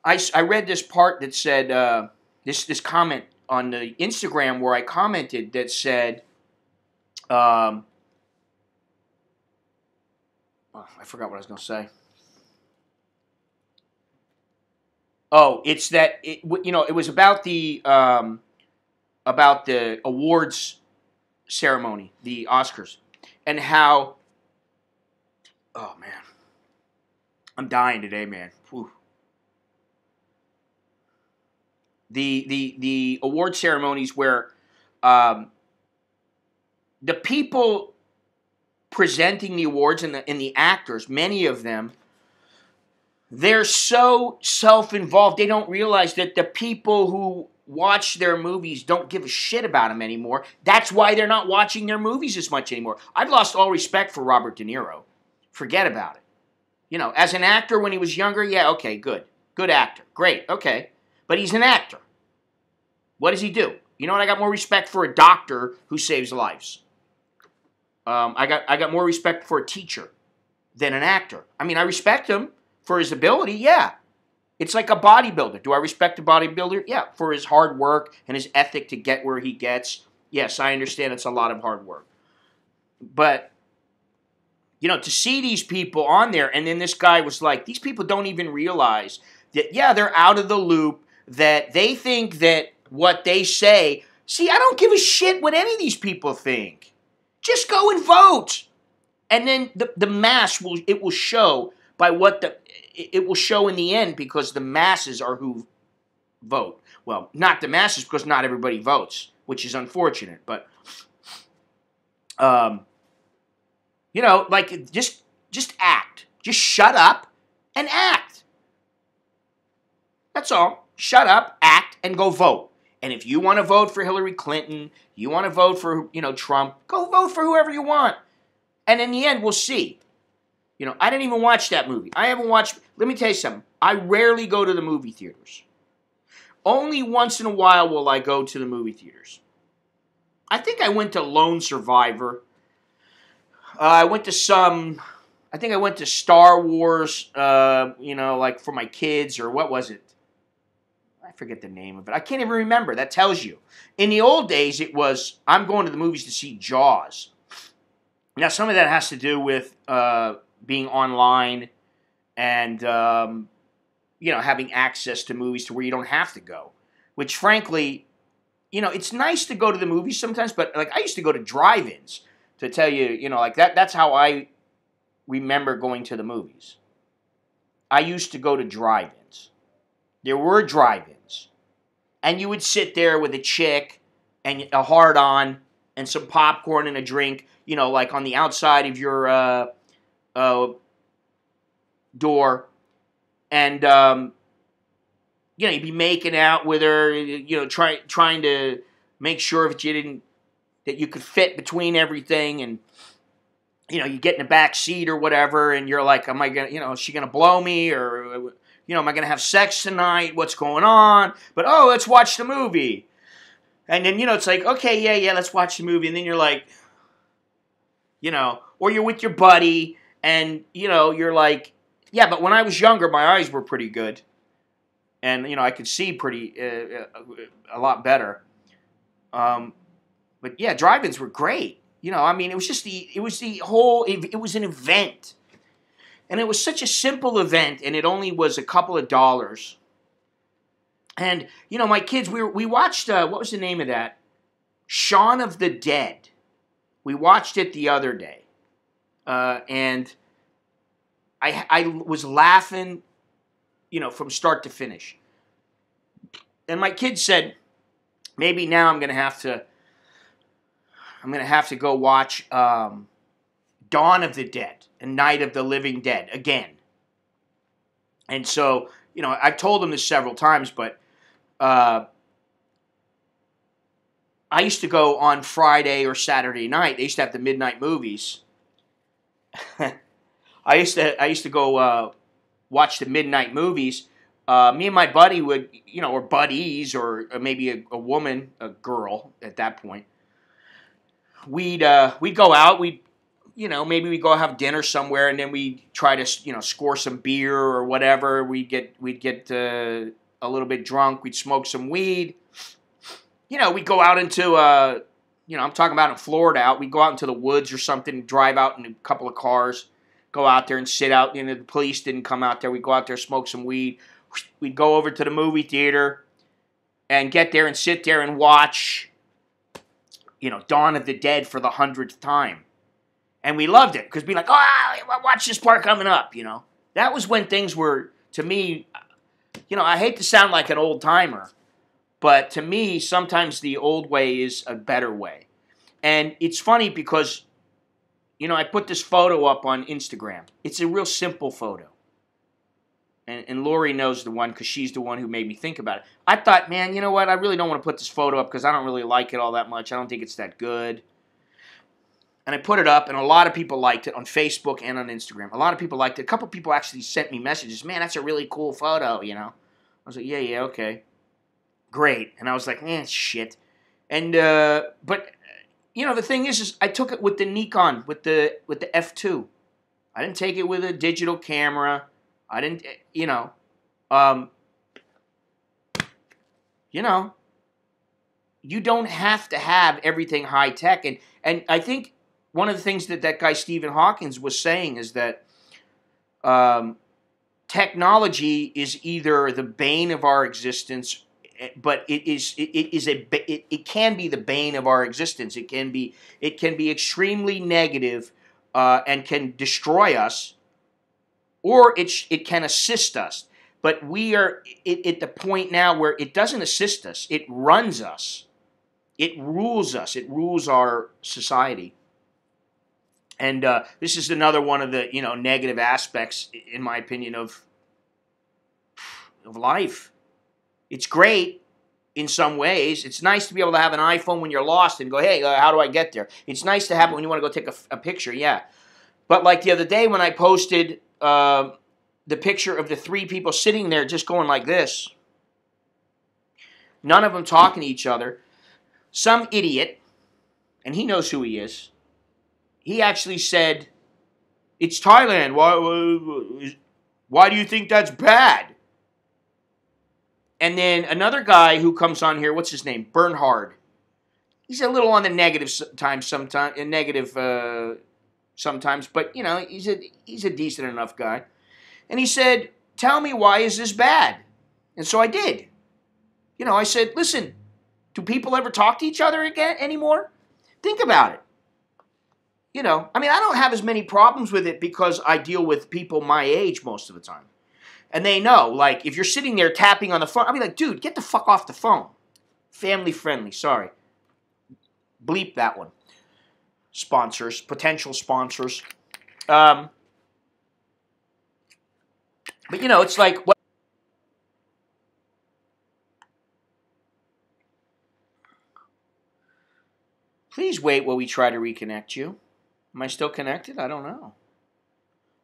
I read this part that said, this comment on the Instagram where I commented that said, I forgot what I was going to say. Oh, it's that it was about the awards ceremony, the Oscars, and how. Oh man, I'm dying today, man. Whew. The award ceremonies where the people presenting the awards and the actors, many of them, they're so self-involved, they don't realize that the people who watch their movies don't give a shit about them anymore. That's why they're not watching their movies as much anymore. I've lost all respect for Robert De Niro. Forget about it. You know, as an actor when he was younger, yeah, okay, good. Good actor. Great, okay. But he's an actor. What does he do? You know what? I got more respect for a doctor who saves lives. I got more respect for a teacher than an actor. I mean, I respect him for his ability, yeah. It's like a bodybuilder. Do I respect a bodybuilder? Yeah, for his hard work and his ethic to get where he gets. Yes, I understand it's a lot of hard work. But, you know, to see these people on there, and then this guy was like, these people don't even realize that, yeah, they're out of the loop, that they think that what they say, see, I don't give a shit what any of these people think. Just go and vote. And then the mass will show by what it will show in the end, because the masses are who vote. Well, not the masses, because not everybody votes, which is unfortunate. But, you know, like, just act. Just shut up and act. That's all. Shut up, act, and go vote. And if you want to vote for Hillary Clinton, you want to vote for, you know, Trump, go vote for whoever you want. And in the end, we'll see. You know, I didn't even watch that movie. I haven't watched, let me tell you something. I rarely go to the movie theaters. Only once in a while will I go to the movie theaters. I think I went to Lone Survivor. I think I went to Star Wars, you know, like for my kids, or what was it? I forget the name of it. I can't even remember. That tells you. In the old days, it was, I'm going to the movies to see Jaws. Now, some of that has to do with being online and, you know, having access to movies to where you don't have to go. Which, frankly, it's nice to go to the movies sometimes, but like I used to go to drive-ins to tell you, like that's how I remember going to the movies. I used to go to drive-ins. There were drive-ins. And you would sit there with a chick and a hard-on and some popcorn and a drink, like on the outside of your door. And, you'd be making out with her, trying to make sure that you could fit between everything. And, you get in the back seat or whatever, and you're like, am I going to, is she going to blow me? Or, am I going to have sex tonight? What's going on? But, let's watch the movie. And then, it's like, okay, yeah, let's watch the movie. And then you're like, or you're with your buddy, and, you're like, yeah, but when I was younger, my eyes were pretty good. And, I could see a lot better. But, yeah, drive-ins were great. It was an event. And it was such a simple event, and it only was a couple of dollars. And, my kids, we watched, what was the name of that? Shaun of the Dead. We watched it the other day. And I was laughing, from start to finish. And my kids said, maybe now I'm going to have to go watch Dawn of the Dead and Night of the Living Dead again. And so, I've told them this several times, but I used to go on Friday or Saturday night. They used to have the midnight movies. I used to go watch the midnight movies. Me and my buddy would, or buddies, or maybe a woman, a girl at that point. We'd go out. Maybe we'd go have dinner somewhere, and then we'd try to, score some beer or whatever. We'd get a little bit drunk. We'd smoke some weed. We'd go out into, I'm talking about in Florida. We'd go out into the woods or something, drive out in a couple of cars, go out there and sit out. The police didn't come out there. We'd go out there, smoke some weed. We'd go over to the movie theater and get there and sit there and watch, Dawn of the Dead for the 100th time. And we loved it because we'd be like, watch this part coming up, That was when things were, to me, I hate to sound like an old-timer, but to me, sometimes the old way is a better way. And it's funny because, I put this photo up on Instagram. It's a real simple photo. And Lori knows the one because she's the one who made me think about it. I thought, man, you know what? I really don't want to put this photo up because I don't really like it all that much. I don't think it's that good. And I put it up, and a lot of people liked it on Facebook and on Instagram. A lot of people liked it. A couple people actually sent me messages. Man, that's a really cool photo, I was like, yeah, okay. Great. And I was like, shit. And, but, the thing is I took it with the Nikon, with the F2. I didn't take it with a digital camera. I didn't, you don't have to have everything high tech. And I think one of the things that guy Stephen Hawking was saying is that technology is either the bane of our existence, but it can be the bane of our existence. It can be extremely negative and can destroy us. Or it can assist us. But we are at the point now where it doesn't assist us. It runs us. It rules us. It rules our society. And this is another one of the negative aspects, in my opinion, of life. It's great in some ways. It's nice to be able to have an iPhone when you're lost and go, hey, how do I get there? It's nice to have it when you want to go take a picture, yeah. But like the other day when I posted the picture of the three people sitting there just going like this. None of them talking to each other. Some idiot, and he knows who he is, he actually said, it's Thailand. Why do you think that's bad? And then another guy who comes on here, what's his name? Bernhard. He's a little on the negative sometimes, but he's a decent enough guy. And he said, tell me, why is this bad? And so I did. I said, listen, Do people ever talk to each other again anymore? Think about it. You know, I mean, I don't have as many problems with it because I deal with people my age most of the time. And they know, like, if you're sitting there tapping on the phone, I'll be like, dude, get the fuck off the phone. Family friendly, sorry. Bleep that one. Sponsors, potential sponsors. But, you know, it's like... Please wait while we try to reconnect you. Am I still connected? I don't know.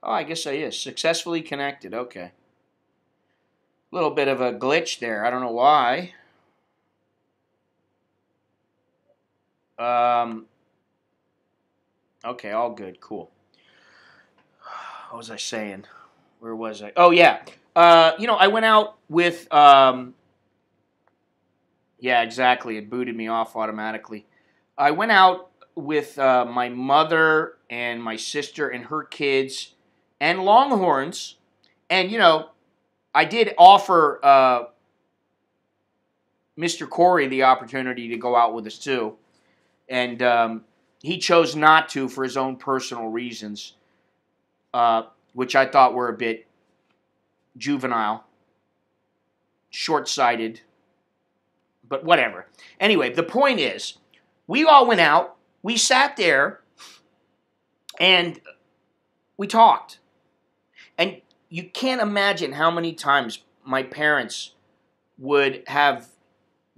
Oh, I guess I is. Successfully connected. Okay. A little bit of a glitch there. I don't know why. Okay, all good. Cool. What was I saying? Where was I? Oh, yeah. You know, I went out with... yeah, exactly. It booted me off automatically. I went out with my mother and my sister and her kids and Longhorns. And, you know, I did offer Mr. Corey the opportunity to go out with us too. And he chose not to for his own personal reasons, which I thought were a bit juvenile, short-sighted, but whatever. Anyway, the point is, we all went out, we sat there, and we talked. And you can't imagine how many times my parents would have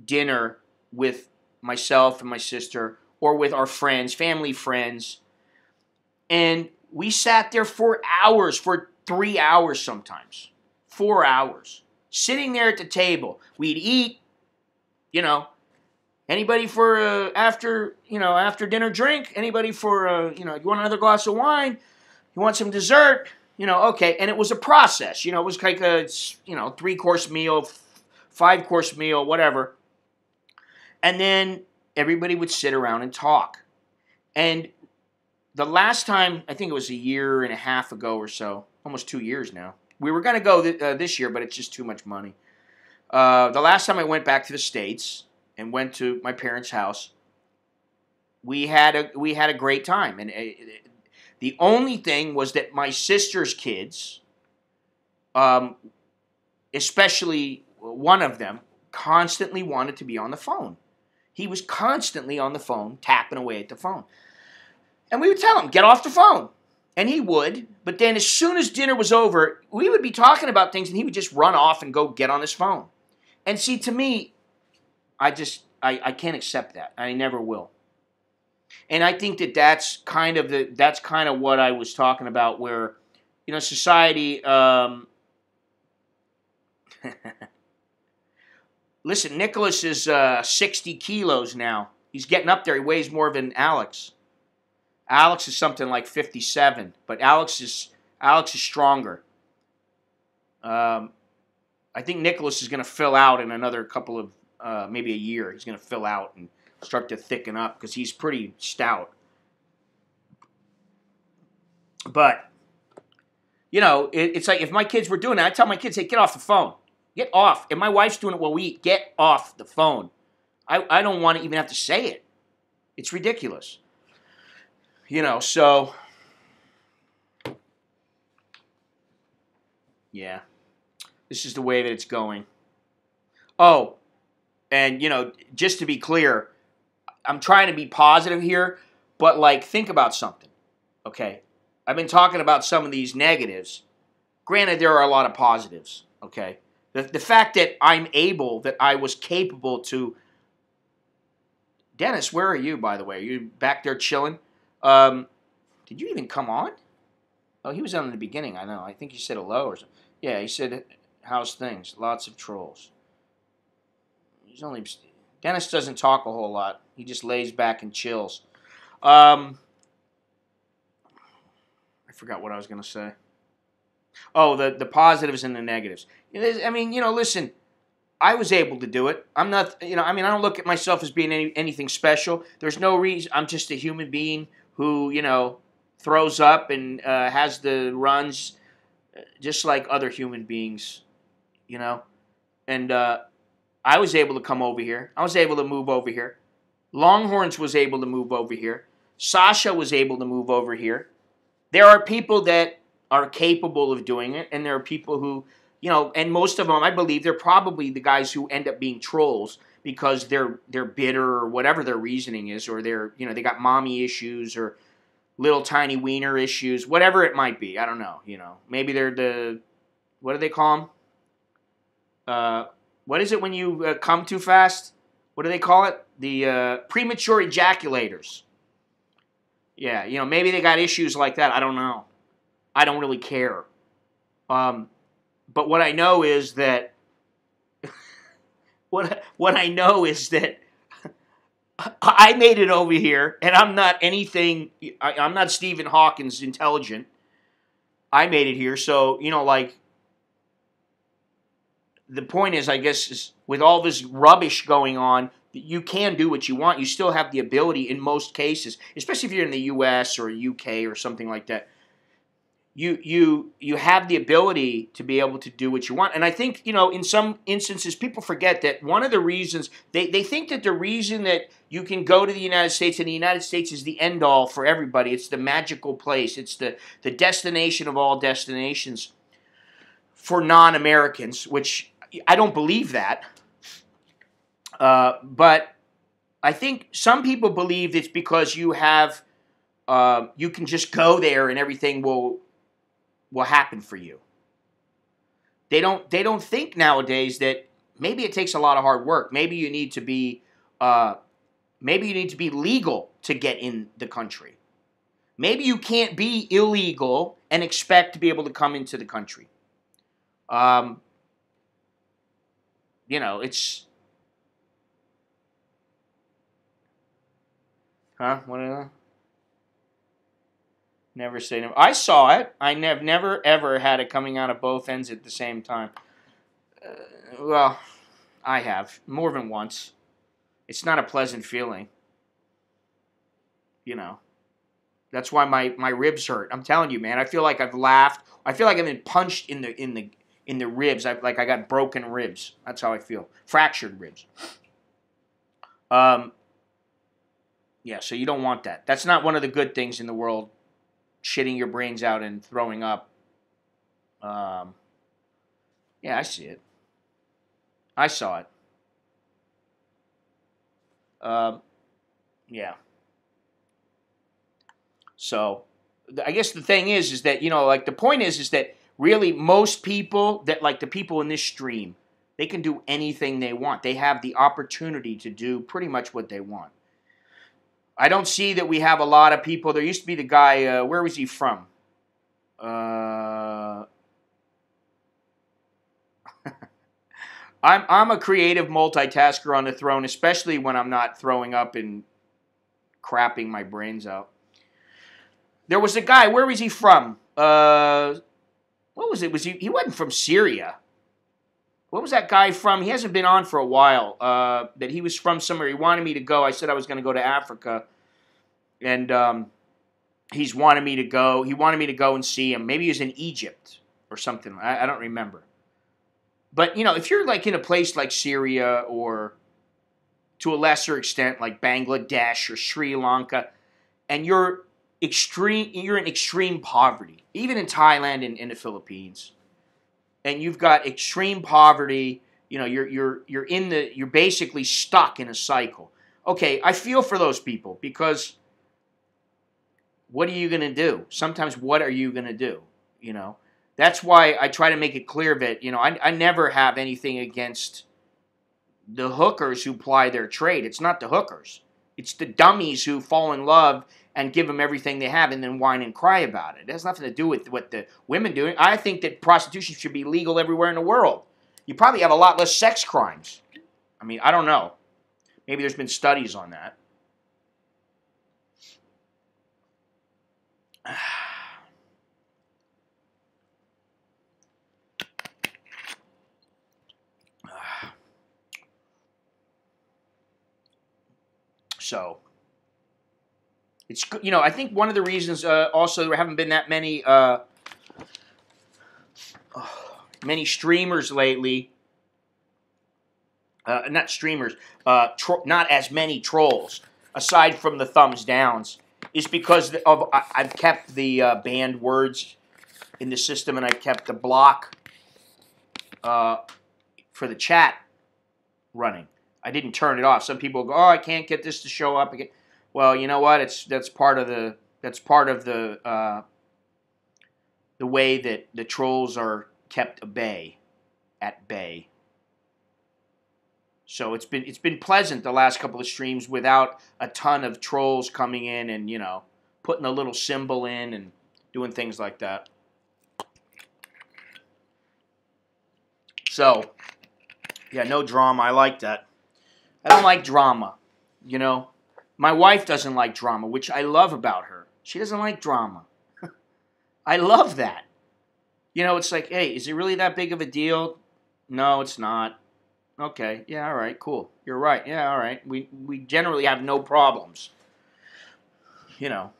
dinner with myself and my sister, or with our friends, family friends, and we sat there for hours, for 3 hours sometimes, 4 hours, sitting there at the table. We'd eat, you know. Anybody for after dinner drink? Anybody for you want another glass of wine? You want some dessert? You know, okay. And it was a process. You know, it was like a 3-course meal, 5-course meal, whatever. And then everybody would sit around and talk. And the last time, I think it was a year and a half ago or so, almost 2 years now. We were going to go this year, but it's just too much money. The last time I went back to the States and went to my parents' house, we had a great time. And the only thing was that my sister's kids, especially one of them, constantly wanted to be on the phone. He was constantly on the phone, tapping away at the phone. And we would tell him, get off the phone. And he would. But then as soon as dinner was over, we would be talking about things, and he would just run off and go get on his phone. And see, to me, I can't accept that. I never will. And I think that's kind of what I was talking about, where, you know, society. Listen, Nicholas is 60 kilos now. He's getting up there. He weighs more than Alex. Alex is something like 57, but Alex is stronger. I think Nicholas is going to fill out in another couple of maybe a year. He's going to fill out and start to thicken up because he's pretty stout. But you know, it's like if my kids were doing that, I tell my kids, hey, get off the phone. Get off. If my wife's doing it while we eat, get off the phone. I don't want to even have to say it. It's ridiculous. You know, so, yeah. This is the way that it's going. Oh, and, you know, just to be clear, I'm trying to be positive here, but, like, think about something, okay? I've been talking about some of these negatives. Granted, there are a lot of positives, okay? The fact that I was capable to... Dennis, where are you, by the way? Are you back there chilling? Did you even come on? Oh, he was on in the beginning, I know. I think he said hello or something. Yeah, he said, how's things? Lots of trolls. Dennis doesn't talk a whole lot. He just lays back and chills. I forgot what I was going to say. Oh, the positives and the negatives. I mean, you know, listen, I was able to do it. I'm not, you know, I mean, I don't look at myself as being anything special. There's no reason. I'm just a human being who, you know, throws up and has the runs just like other human beings, you know. And I was able to come over here. I was able to move over here. Longhorns was able to move over here. Sasha was able to move over here. There are people that are capable of doing it, and there are people who, and most of them, I believe, they're probably the guys who end up being trolls because they're bitter or whatever their reasoning is, or they got mommy issues or little tiny wiener issues, whatever it might be. I don't know. Maybe they're what do they call them? What is it when you come too fast? What do they call it? The premature ejaculators. Yeah, maybe they got issues like that. I don't know. I don't really care. But what I know is that what I know is that I made it over here, and I'm not anything. I'm not Stephen Hawking's intelligent. I made it here, so the point is, I guess, is with all this rubbish going on, you can do what you want. You still have the ability in most cases, especially if you're in the U.S. or UK or something like that. You have the ability to be able to do what you want. And I think, in some instances, people forget that one of the reasons, they think that the reason that you can go to the United States and the United States is the end-all for everybody. It's the magical place. It's the destination of all destinations for non-Americans, which I don't believe that. But I think some people believe it's because you have, you can just go there and everything will happen for you. They don't think nowadays that maybe it takes a lot of hard work. Maybe you need to be legal to get in the country. Maybe you can't be illegal and expect to be able to come into the country. It's what? Never say never. I saw it. I never ever had it coming out of both ends at the same time. Well, I have more than once. It's not a pleasant feeling. That's why my ribs hurt. I'm telling you, man. I feel like I've laughed. I feel like I've been punched in the ribs. I got broken ribs. That's how I feel. Fractured ribs. Yeah. So you don't want that. That's not one of the good things in the world. Shitting your brains out and throwing up. Yeah, I see it. I saw it. Yeah. So, I guess the thing is that, the point is that really most people, that like the people in this stream, they can do anything they want. They have the opportunity to do pretty much what they want. I don't see that we have a lot of people. There used to be the guy, where was he from? I'm a creative multitasker on the throne, especially when I'm not throwing up and crapping my brains out. There was a guy, where was he from? What was it? He wasn't from Syria. What was that guy from? He hasn't been on for a while. That he was from somewhere. He wanted me to go. I said I was going to go to Africa. And he's wanted me to go. He wanted me to go and see him. Maybe he was in Egypt or something. I don't remember. But, if you're like in a place like Syria or to a lesser extent like Bangladesh or Sri Lanka, and you're in extreme poverty, even in Thailand and in the Philippines, and you've got extreme poverty, you're basically stuck in a cycle. Okay, I feel for those people because what are you going to do? Sometimes what are you going to do? That's why I try to make it clear that, I never have anything against the hookers who ply their trade. It's not the hookers. It's the dummies who fall in love and give them everything they have and then whine and cry about it. It has nothing to do with what the women do. I think that prostitution should be legal everywhere in the world. You probably have a lot less sex crimes. I mean, I don't know. Maybe there's been studies on that. So, it's, I think one of the reasons also there haven't been that many many streamers lately not streamers, not as many trolls, aside from the thumbs downs, is because I've kept the banned words in the system, and I kept the block for the chat running. I didn't turn it off. Some people go, "Oh, I can't get this to show up again." Well, you know what? That's part of the way that the trolls are kept at bay. So it's been pleasant the last couple of streams without a ton of trolls coming in and, you know, putting a little symbol in and doing things like that. So, yeah, no drama. I like that. I don't like drama, you know. My wife doesn't like drama, which I love about her. She doesn't like drama. I love that. You know, it's like, hey, is it really that big of a deal? No, it's not. Okay, yeah, all right, cool. You're right. Yeah, all right. We generally have no problems. You know.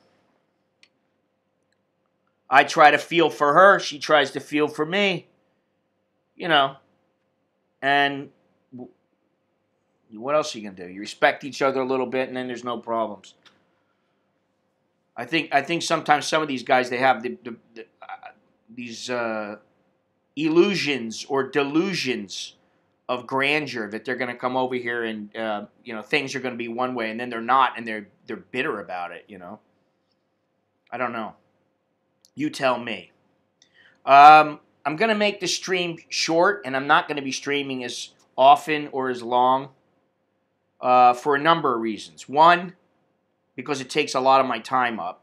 I try to feel for her. She tries to feel for me. You know. And what else are you going to do? You respect each other a little bit, and then there's no problems. I think sometimes some of these guys, they have these illusions or delusions of grandeur that they're going to come over here and you know, things are going to be one way, and then they're not, and they're bitter about it. You know, I don't know. You tell me. I'm going to make the stream short, and I'm not going to be streaming as often or as long for a number of reasons. One, because it takes a lot of my time up.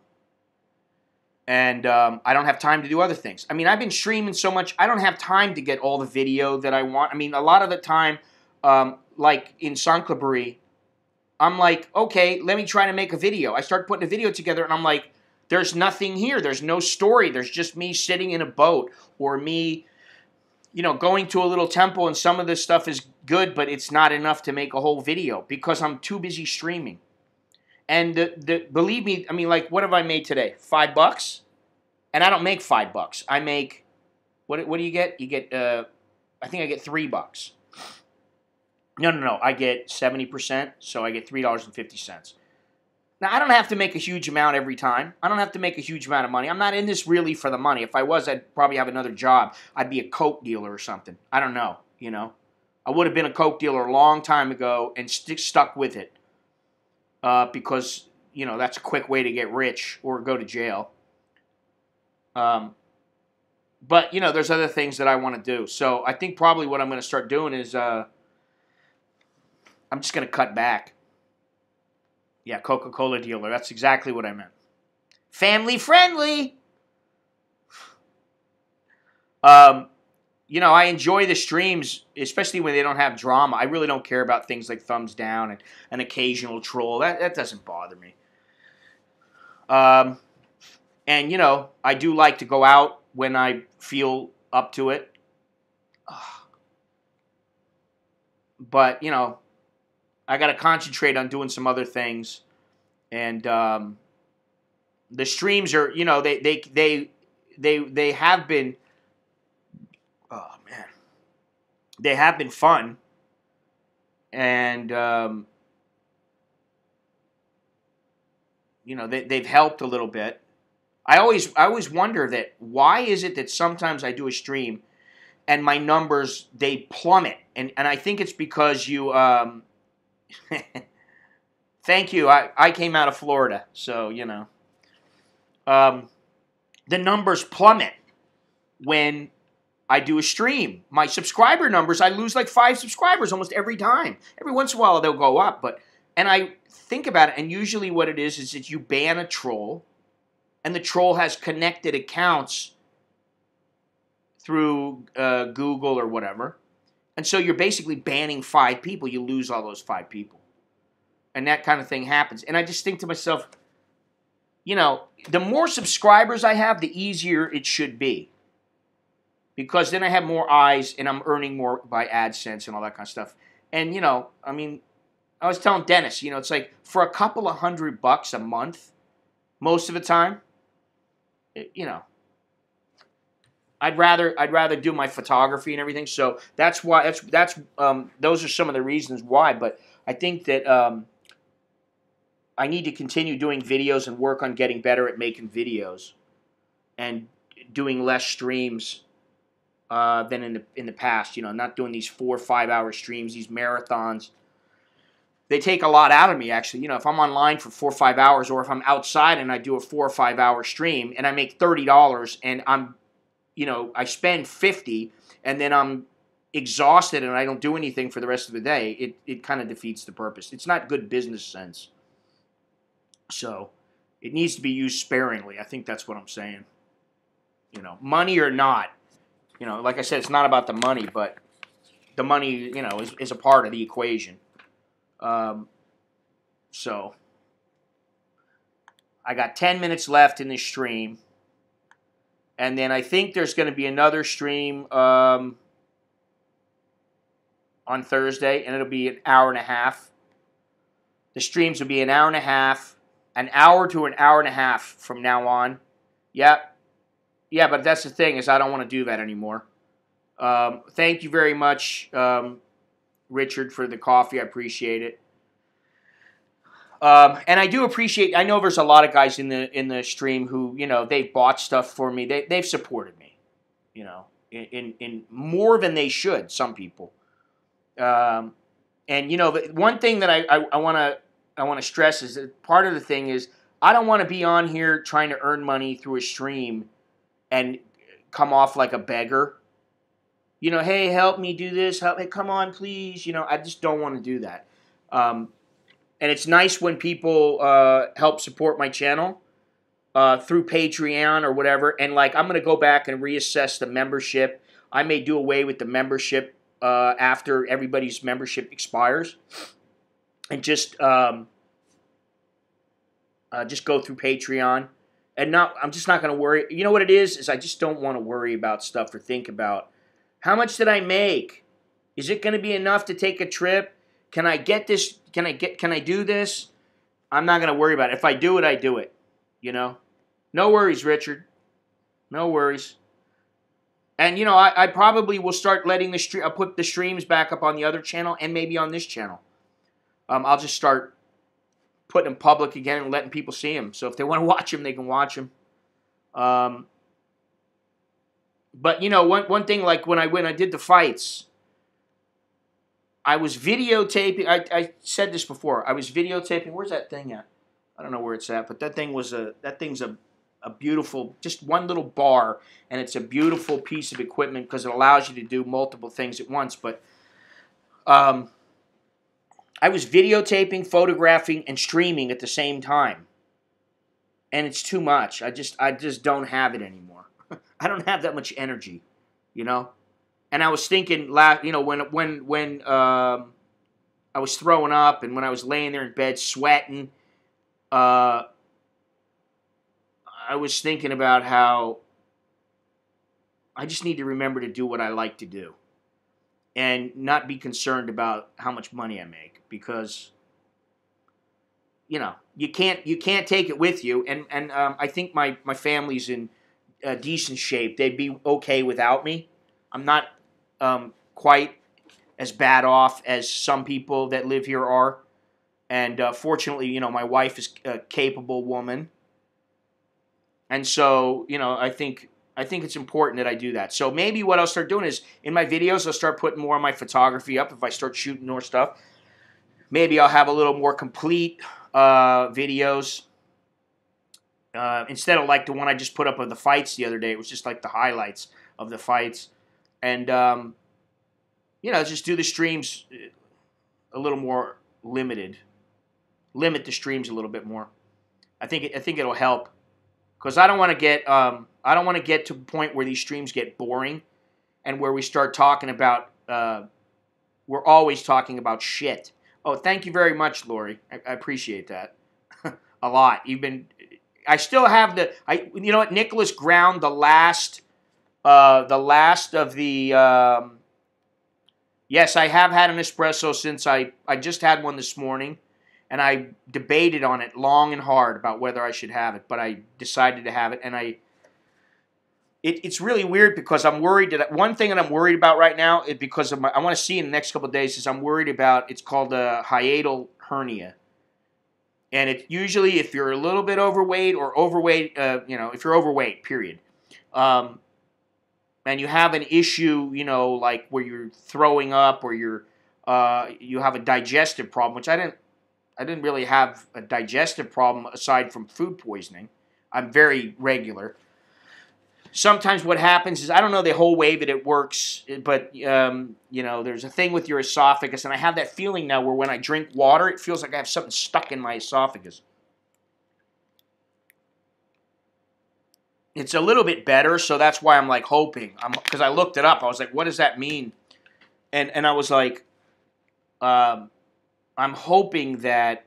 And I don't have time to do other things. I mean, I've been streaming so much, I don't have time to get all the video that I want. I mean, a lot of the time, like in Sanklebury, I'm like, okay, let me try to make a video. I start putting a video together, and I'm like, there's nothing here. There's no story. There's just me sitting in a boat, or me, you know, going to a little temple, and some of this stuff is good, but it's not enough to make a whole video because I'm too busy streaming. And believe me, I mean, like, what have I made today? $5? And I don't make $5. I make, what do you get? You get, I think I get $3. No. I get 70%, so I get $3.50. Now, I don't have to make a huge amount every time. I don't have to make a huge amount of money. I'm not in this really for the money. If I was, I'd probably have another job. I'd be a coke dealer or something. I don't know, you know. I would have been a coke dealer a long time ago and stuck with it. Because, you know, that's a quick way to get rich or go to jail. But, you know, there's other things that I want to do. So I think probably what I'm going to start doing is I'm just going to cut back. Yeah, Coca-Cola dealer. That's exactly what I meant. Family friendly. You know, I enjoy the streams, especially when they don't have drama. I really don't care about things like thumbs down and an occasional troll. That doesn't bother me. And, you know, I do like to go out when I feel up to it. But, you know, I got to concentrate on doing some other things. And the streams are, you know, they have been... Oh, man. They have been fun. And, you know, they've helped a little bit. I always wonder that why is it that sometimes I do a stream and my numbers, they plummet. And I think it's because you... Thank you. I came out of Florida, so, you know. The numbers plummet when I do a stream. My subscriber numbers, I lose like 5 subscribers almost every time. Every once in a while, they'll go up. And I think about it, and usually what it is that you ban a troll, and the troll has connected accounts through Google or whatever. And so you're basically banning 5 people. You lose all those 5 people. And that kind of thing happens. And I just think to myself, you know, the more subscribers I have, the easier it should be. Because then I have more eyes, and I'm earning more by AdSense and all that kind of stuff. And, you know, I mean, I was telling Dennis, you know, it's like for a couple of $100 a month, most of the time, you know, I'd rather do my photography and everything. So that's why those are some of the reasons why. But I think that I need to continue doing videos and work on getting better at making videos and doing less streams than in the past. You know, not doing these 4 or 5 hour streams, these marathons. They take a lot out of me, actually. You know, if I'm online for 4 or 5 hours, or if I'm outside and I do a 4 or 5 hour stream and I make $30 and I spend 50 and then I'm exhausted and I don't do anything for the rest of the day, it kind of defeats the purpose. It's not good business sense. So it needs to be used sparingly. I think that's what I'm saying. You know, money or not. You know, like I said, it's not about the money, but the money, you know, is a part of the equation. So I got 10 minutes left in this stream. And then I think there's going to be another stream on Thursday, and it'll be an hour and a half. The streams will be an hour and a half, an hour to an hour and a half from now on. Yep. Yeah, but that's the thing, is I don't want to do that anymore. Thank you very much, Richard, for the coffee. I appreciate it. And I do appreciate, I know there's a lot of guys in the stream who, you know, they've bought stuff for me. They've supported me, you know, in more than they should, some people. And, you know, one thing that I want to stress is that part of the thing is I don't want to be on here trying to earn money through a stream and come off like a beggar. You know, hey, help me do this. Help me, come on, please. You know, I just don't want to do that. And it's nice when people help support my channel through Patreon or whatever. And, like, I'm going to go back and reassess the membership. I may do away with the membership after everybody's membership expires. And just go through Patreon. And I'm just not going to worry. You know what it is I just don't want to worry about stuff or think about, how much did I make? Is it going to be enough to take a trip? Can I get this? Can I do this? I'm not going to worry about it. If I do it, I do it. You know? No worries, Richard. No worries. And, you know, I probably will start letting I'll put the streams back up on the other channel and maybe on this channel. I'll just start putting them public again and letting people see them. So if they want to watch them, they can watch them. But, you know, one thing, like when I did the fights, I was videotaping. I said this before. I was videotaping. Where's that thing at? I don't know where it's at, but that thing's a beautiful, just one little bar, and it's a beautiful piece of equipment because it allows you to do multiple things at once. But I was videotaping, photographing, and streaming at the same time, and it's too much. I just don't have it anymore. I don't have that much energy, you know. And I was thinking, you know, when I was throwing up and when I was laying there in bed sweating, I was thinking about how I just need to remember to do what I like to do and not be concerned about how much money I make, because, you know, you can't take it with you. And I think my family's in decent shape. They'd be okay without me. I'm not quite as bad off as some people that live here are. And fortunately, you know, my wife is a capable woman. And so, you know, I think it's important that I do that. So maybe what I'll start doing is, in my videos, I'll start putting more of my photography up if I start shooting more stuff. Maybe I'll have a little more complete videos. Instead of like the one I just put up of the fights the other day. It was just like the highlights of the fights. And, you know, just do the streams a little more limited. Limit the streams a little bit more. I think it'll help. Because I don't want to get to a point where these streams get boring and where we start talking about, we're always talking about shit. Oh, thank you very much, Lori. I appreciate that a lot. I still have you know what, Nicholas ground the last of the, yes, I have had an espresso since I just had one this morning, and I debated on it long and hard about whether I should have it, but I decided to have it, and it's really weird because I'm worried that one thing that I'm worried about right now is because of I want to see in the next couple of days is I'm worried about it's called a hiatal hernia. And it's usually if you're a little bit overweight or overweight, if you're overweight, period. Um, and you have an issue, like where you're throwing up or you have a digestive problem, which I didn't really have a digestive problem aside from food poisoning. I'm very regular. Sometimes what happens is, I don't know the whole way that it works, but, there's a thing with your esophagus, and I have that feeling now where when I drink water, it feels like I have something stuck in my esophagus. It's a little bit better, so that's why I'm, like, hoping. Because I looked it up. I was like, what does that mean? And I was like, I'm hoping that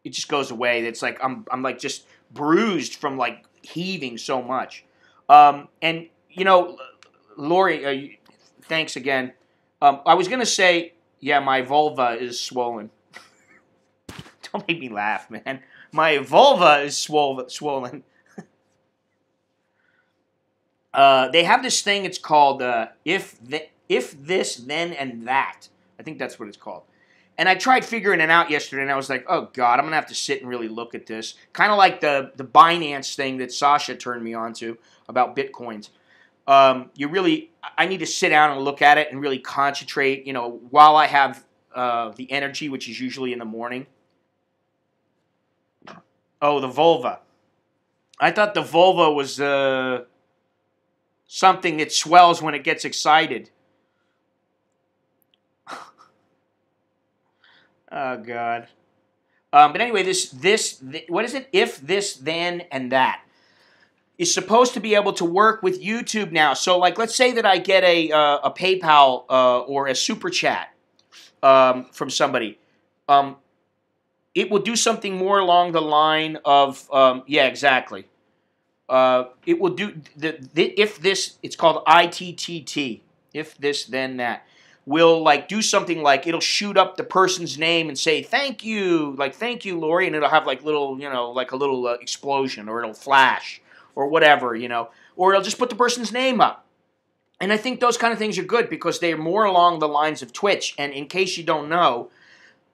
it just goes away. It's like I'm like, just bruised from, like, heaving so much. And, Lori, thanks again. I was going to say, yeah, my vulva is swollen. Don't make me laugh, man. My vulva is swollen. They have this thing, it's called if this, then, and that. I think that's what it's called. And I tried figuring it out yesterday, and I was like, oh, God, I'm going to have to sit and really look at this. Kind of like the Binance thing that Sasha turned me on to about Bitcoins. I need to sit down and look at it and really concentrate, while I have the energy, which is usually in the morning. Oh, the vulva. I thought the vulva was something that swells when it gets excited. Oh, God. But anyway, this what is it? If, this, then, and that is supposed to be able to work with YouTube now. So, like, let's say that I get a PayPal or a Super Chat from somebody. It will do something more along the line of, yeah, exactly. It will do, if this, it's called ITTT, if this, then that. Will like do something like it'll shoot up the person's name and say thank you, like thank you, Lori, and it'll have like little, like a little explosion, or it'll flash, or whatever, or it'll just put the person's name up. And I think those kind of things are good because they're more along the lines of Twitch. And in case you don't know,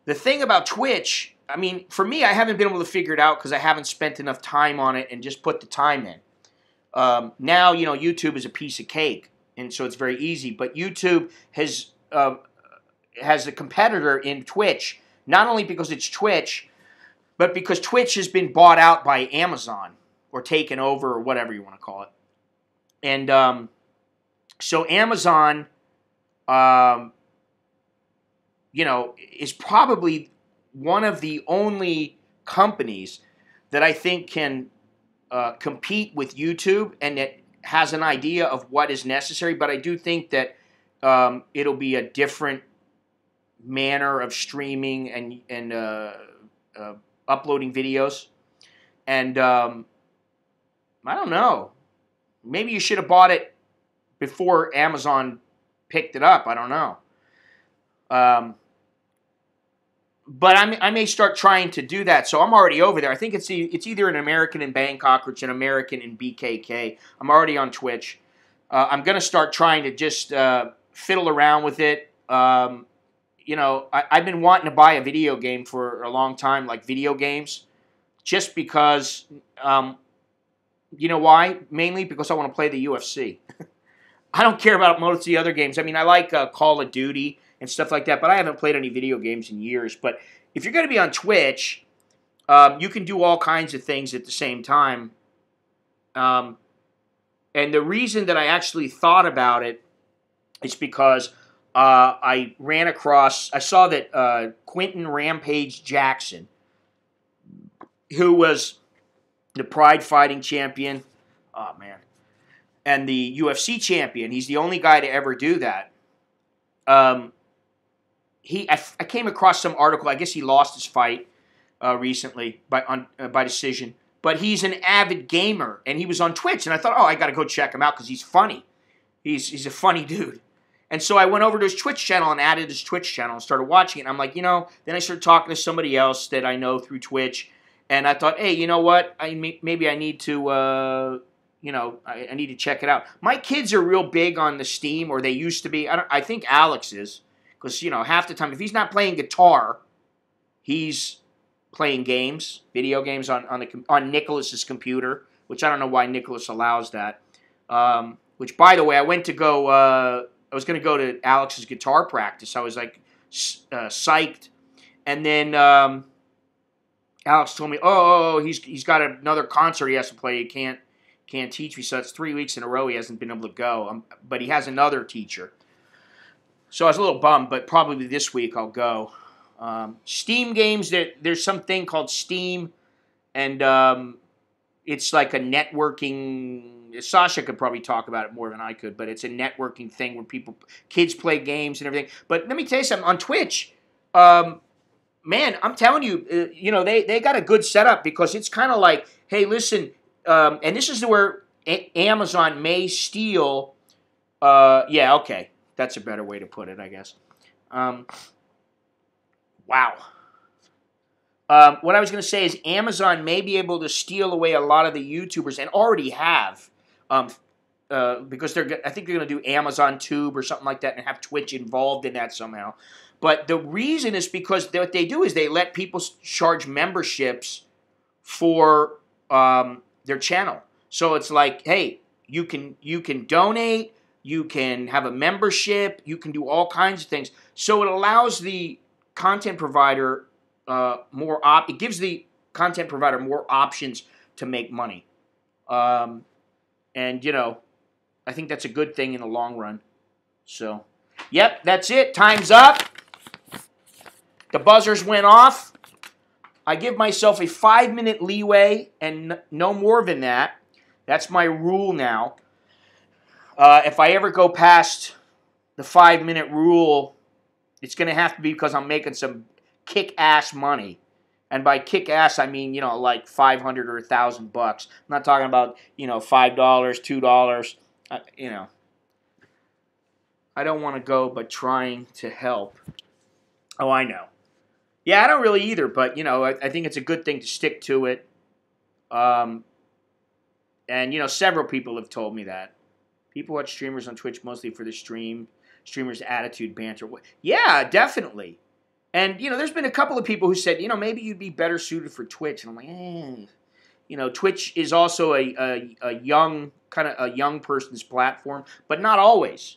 the thing about Twitch, I mean, for me, I haven't been able to figure it out because I haven't spent enough time on it and just put the time in. Now, YouTube is a piece of cake, and so it's very easy. But YouTube has a competitor in Twitch, not only because it's Twitch, but because Twitch has been bought out by Amazon or taken over or whatever you want to call it. And so Amazon, is probably one of the only companies that I think can compete with YouTube and that has an idea of what is necessary. But I do think that it'll be a different manner of streaming and uploading videos. And I don't know. Maybe you should have bought it before Amazon picked it up. I don't know. But I may start trying to do that. So I'm already over there. I think it's either an American in Bangkok or it's an American in BKK. I'm already on Twitch. I'm going to start trying to just fiddle around with it. I've been wanting to buy a video game for a long time, like video games, just because, you know why? Mainly because I want to play the UFC. I don't care about most of the other games. I mean, I like Call of Duty and stuff like that, but I haven't played any video games in years. But if you're going to be on Twitch, you can do all kinds of things at the same time. And the reason that I actually thought about it is because I saw that Quentin Rampage Jackson, who was the Pride Fighting champion, oh man, and the UFC champion, he's the only guy to ever do that. I came across some article. I guess he lost his fight recently by decision. But he's an avid gamer, and he was on Twitch. And I thought, oh, I got to go check him out because he's funny. He's a funny dude. And so I went over to his Twitch channel and added his Twitch channel and started watching it. And I'm like, then I started talking to somebody else that I know through Twitch. And I thought, hey, you know what? Maybe I need to you know, I need to check it out. My kids are real big on the Steam, or they used to be. I think Alex is, because, you know, half the time, if he's not playing guitar, he's playing games, video games on Nicholas's computer, which I don't know why Nicholas allows that. Which, by the way, I was going to go to Alex's guitar practice. I was like psyched, and then Alex told me, he's got another concert he has to play. He can't teach me, so it's 3 weeks in a row he hasn't been able to go. But he has another teacher, so I was a little bummed. But probably this week I'll go. Steam games, there's something called Steam, and it's like a networking. Sasha could probably talk about it more than I could, but it's a networking thing where kids play games and everything. But let me tell you something, on Twitch, man, I'm telling you, you know, they got a good setup, because it's kind of like, hey, listen, and this is where Amazon may steal, yeah, okay, that's a better way to put it, I guess. Wow. What I was going to say is Amazon may be able to steal away a lot of the YouTubers, and already have, because I think they're going to do Amazon Tube or something like that and have Twitch involved in that somehow. But the reason is because what they do is they let people charge memberships for their channel. So it's like, hey, you can donate, you can have a membership, you can do all kinds of things. So it allows the content provider it gives the content provider more options to make money. And, you know, I think that's a good thing in the long run. So, yep, that's it. Time's up. The buzzers went off. I give myself a 5-minute leeway and no more than that. That's my rule now. If I ever go past the 5-minute rule, it's going to have to be because I'm making some kick-ass money. And by kick-ass, I mean, you know, like $500 or $1,000 bucks. I'm not talking about, you know, $5, $2. You know, I don't want to go, but trying to help. Oh, I know. Yeah, I don't really either, but, you know, I think it's a good thing to stick to it. And, you know, several people have told me that. People watch streamers on Twitch mostly for the streamers' attitude, banter. Yeah, definitely. And, you know, there's been a couple of people who said, you know, maybe you'd be better suited for Twitch. And I'm like, You know, Twitch is also a young, kind of a young person's platform, but not always.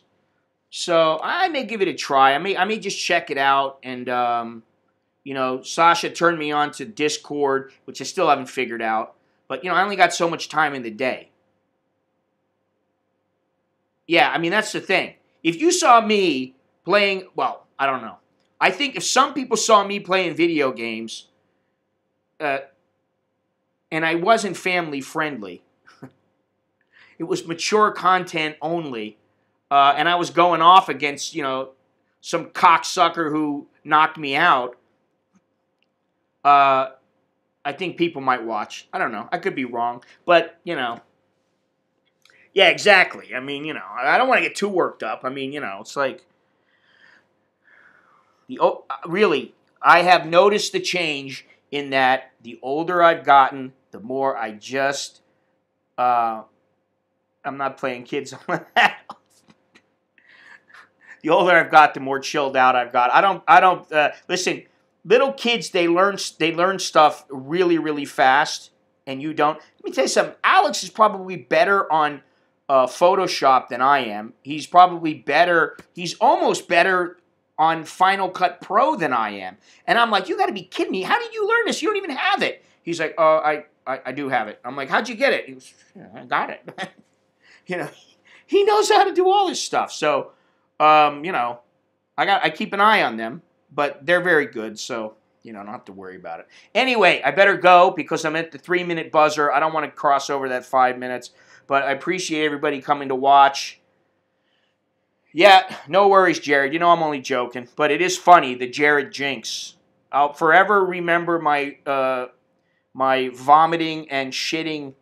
So I may give it a try. I may just check it out. And, you know, Sasha turned me on to Discord, which I still haven't figured out. But, you know, I only got so much time in the day. Yeah, I mean, that's the thing. If you saw me playing, well, I don't know. I think if some people saw me playing video games, and I wasn't family friendly, it was mature content only, and I was going off against, you know, some cocksucker who knocked me out, I think people might watch. I don't know. I could be wrong. But, you know, yeah, exactly. I mean, you know, I don't want to get too worked up. I mean, you know, it's like, really, I have noticed the change in that the older I've gotten, the more I just, I'm not playing kids on that. The older I've got, the more chilled out I've got. I don't, listen, little kids, they learn stuff really, really fast, and you don't. Let me tell you something. Alex is probably better on Photoshop than I am. He's probably better, he's almost better on Final Cut Pro than I am. And I'm like, you got to be kidding me. How did you learn this? You don't even have it. He's like, I do have it. I'm like, how'd you get it? He goes, yeah, I got it. You know, he knows how to do all this stuff. So, you know, I keep an eye on them, but they're very good. So, you know, I don't have to worry about it. Anyway, I better go because I'm at the 3-minute buzzer. I don't want to cross over that 5 minutes, but I appreciate everybody coming to watch. Yeah, no worries, Jared. You know I'm only joking, but it is funny, the Jared jinx. I'll forever remember my my vomiting and shitting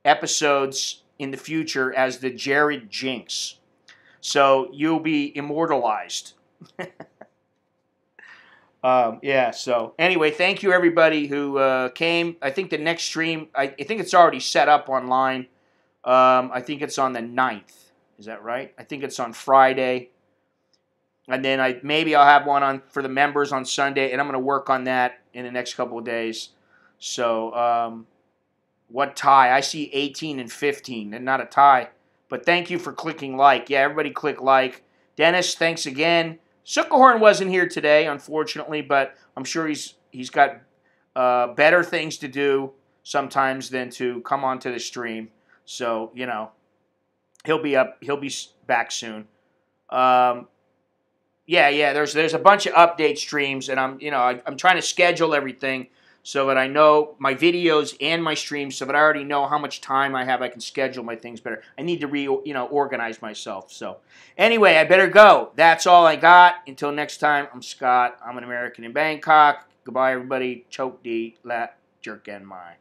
episodes in the future as the Jared jinx. So you'll be immortalized. Yeah, so anyway, thank you everybody who came. I think the next stream, I think it's already set up online. I think it's on the 9th. Is that right? I think it's on Friday. And then maybe I'll have one on for the members on Sunday, and I'm going to work on that in the next couple of days. So, what tie? I see 18 and 15, and not a tie. But thank you for clicking like. Yeah, everybody click like. Dennis, thanks again. Suckerhorn wasn't here today, unfortunately, but I'm sure he's got better things to do sometimes than to come onto the stream. So, you know, he'll be back soon. Yeah, there's a bunch of update streams, and I'm trying to schedule everything so that I know my videos and my streams, so that I already know how much time I have. I can schedule my things better. I need to organize myself. So anyway, I better go. That's all I got. Until next time, I'm Scott. I'm an American in Bangkok. Goodbye, everybody. Choke D, la, jerk and my.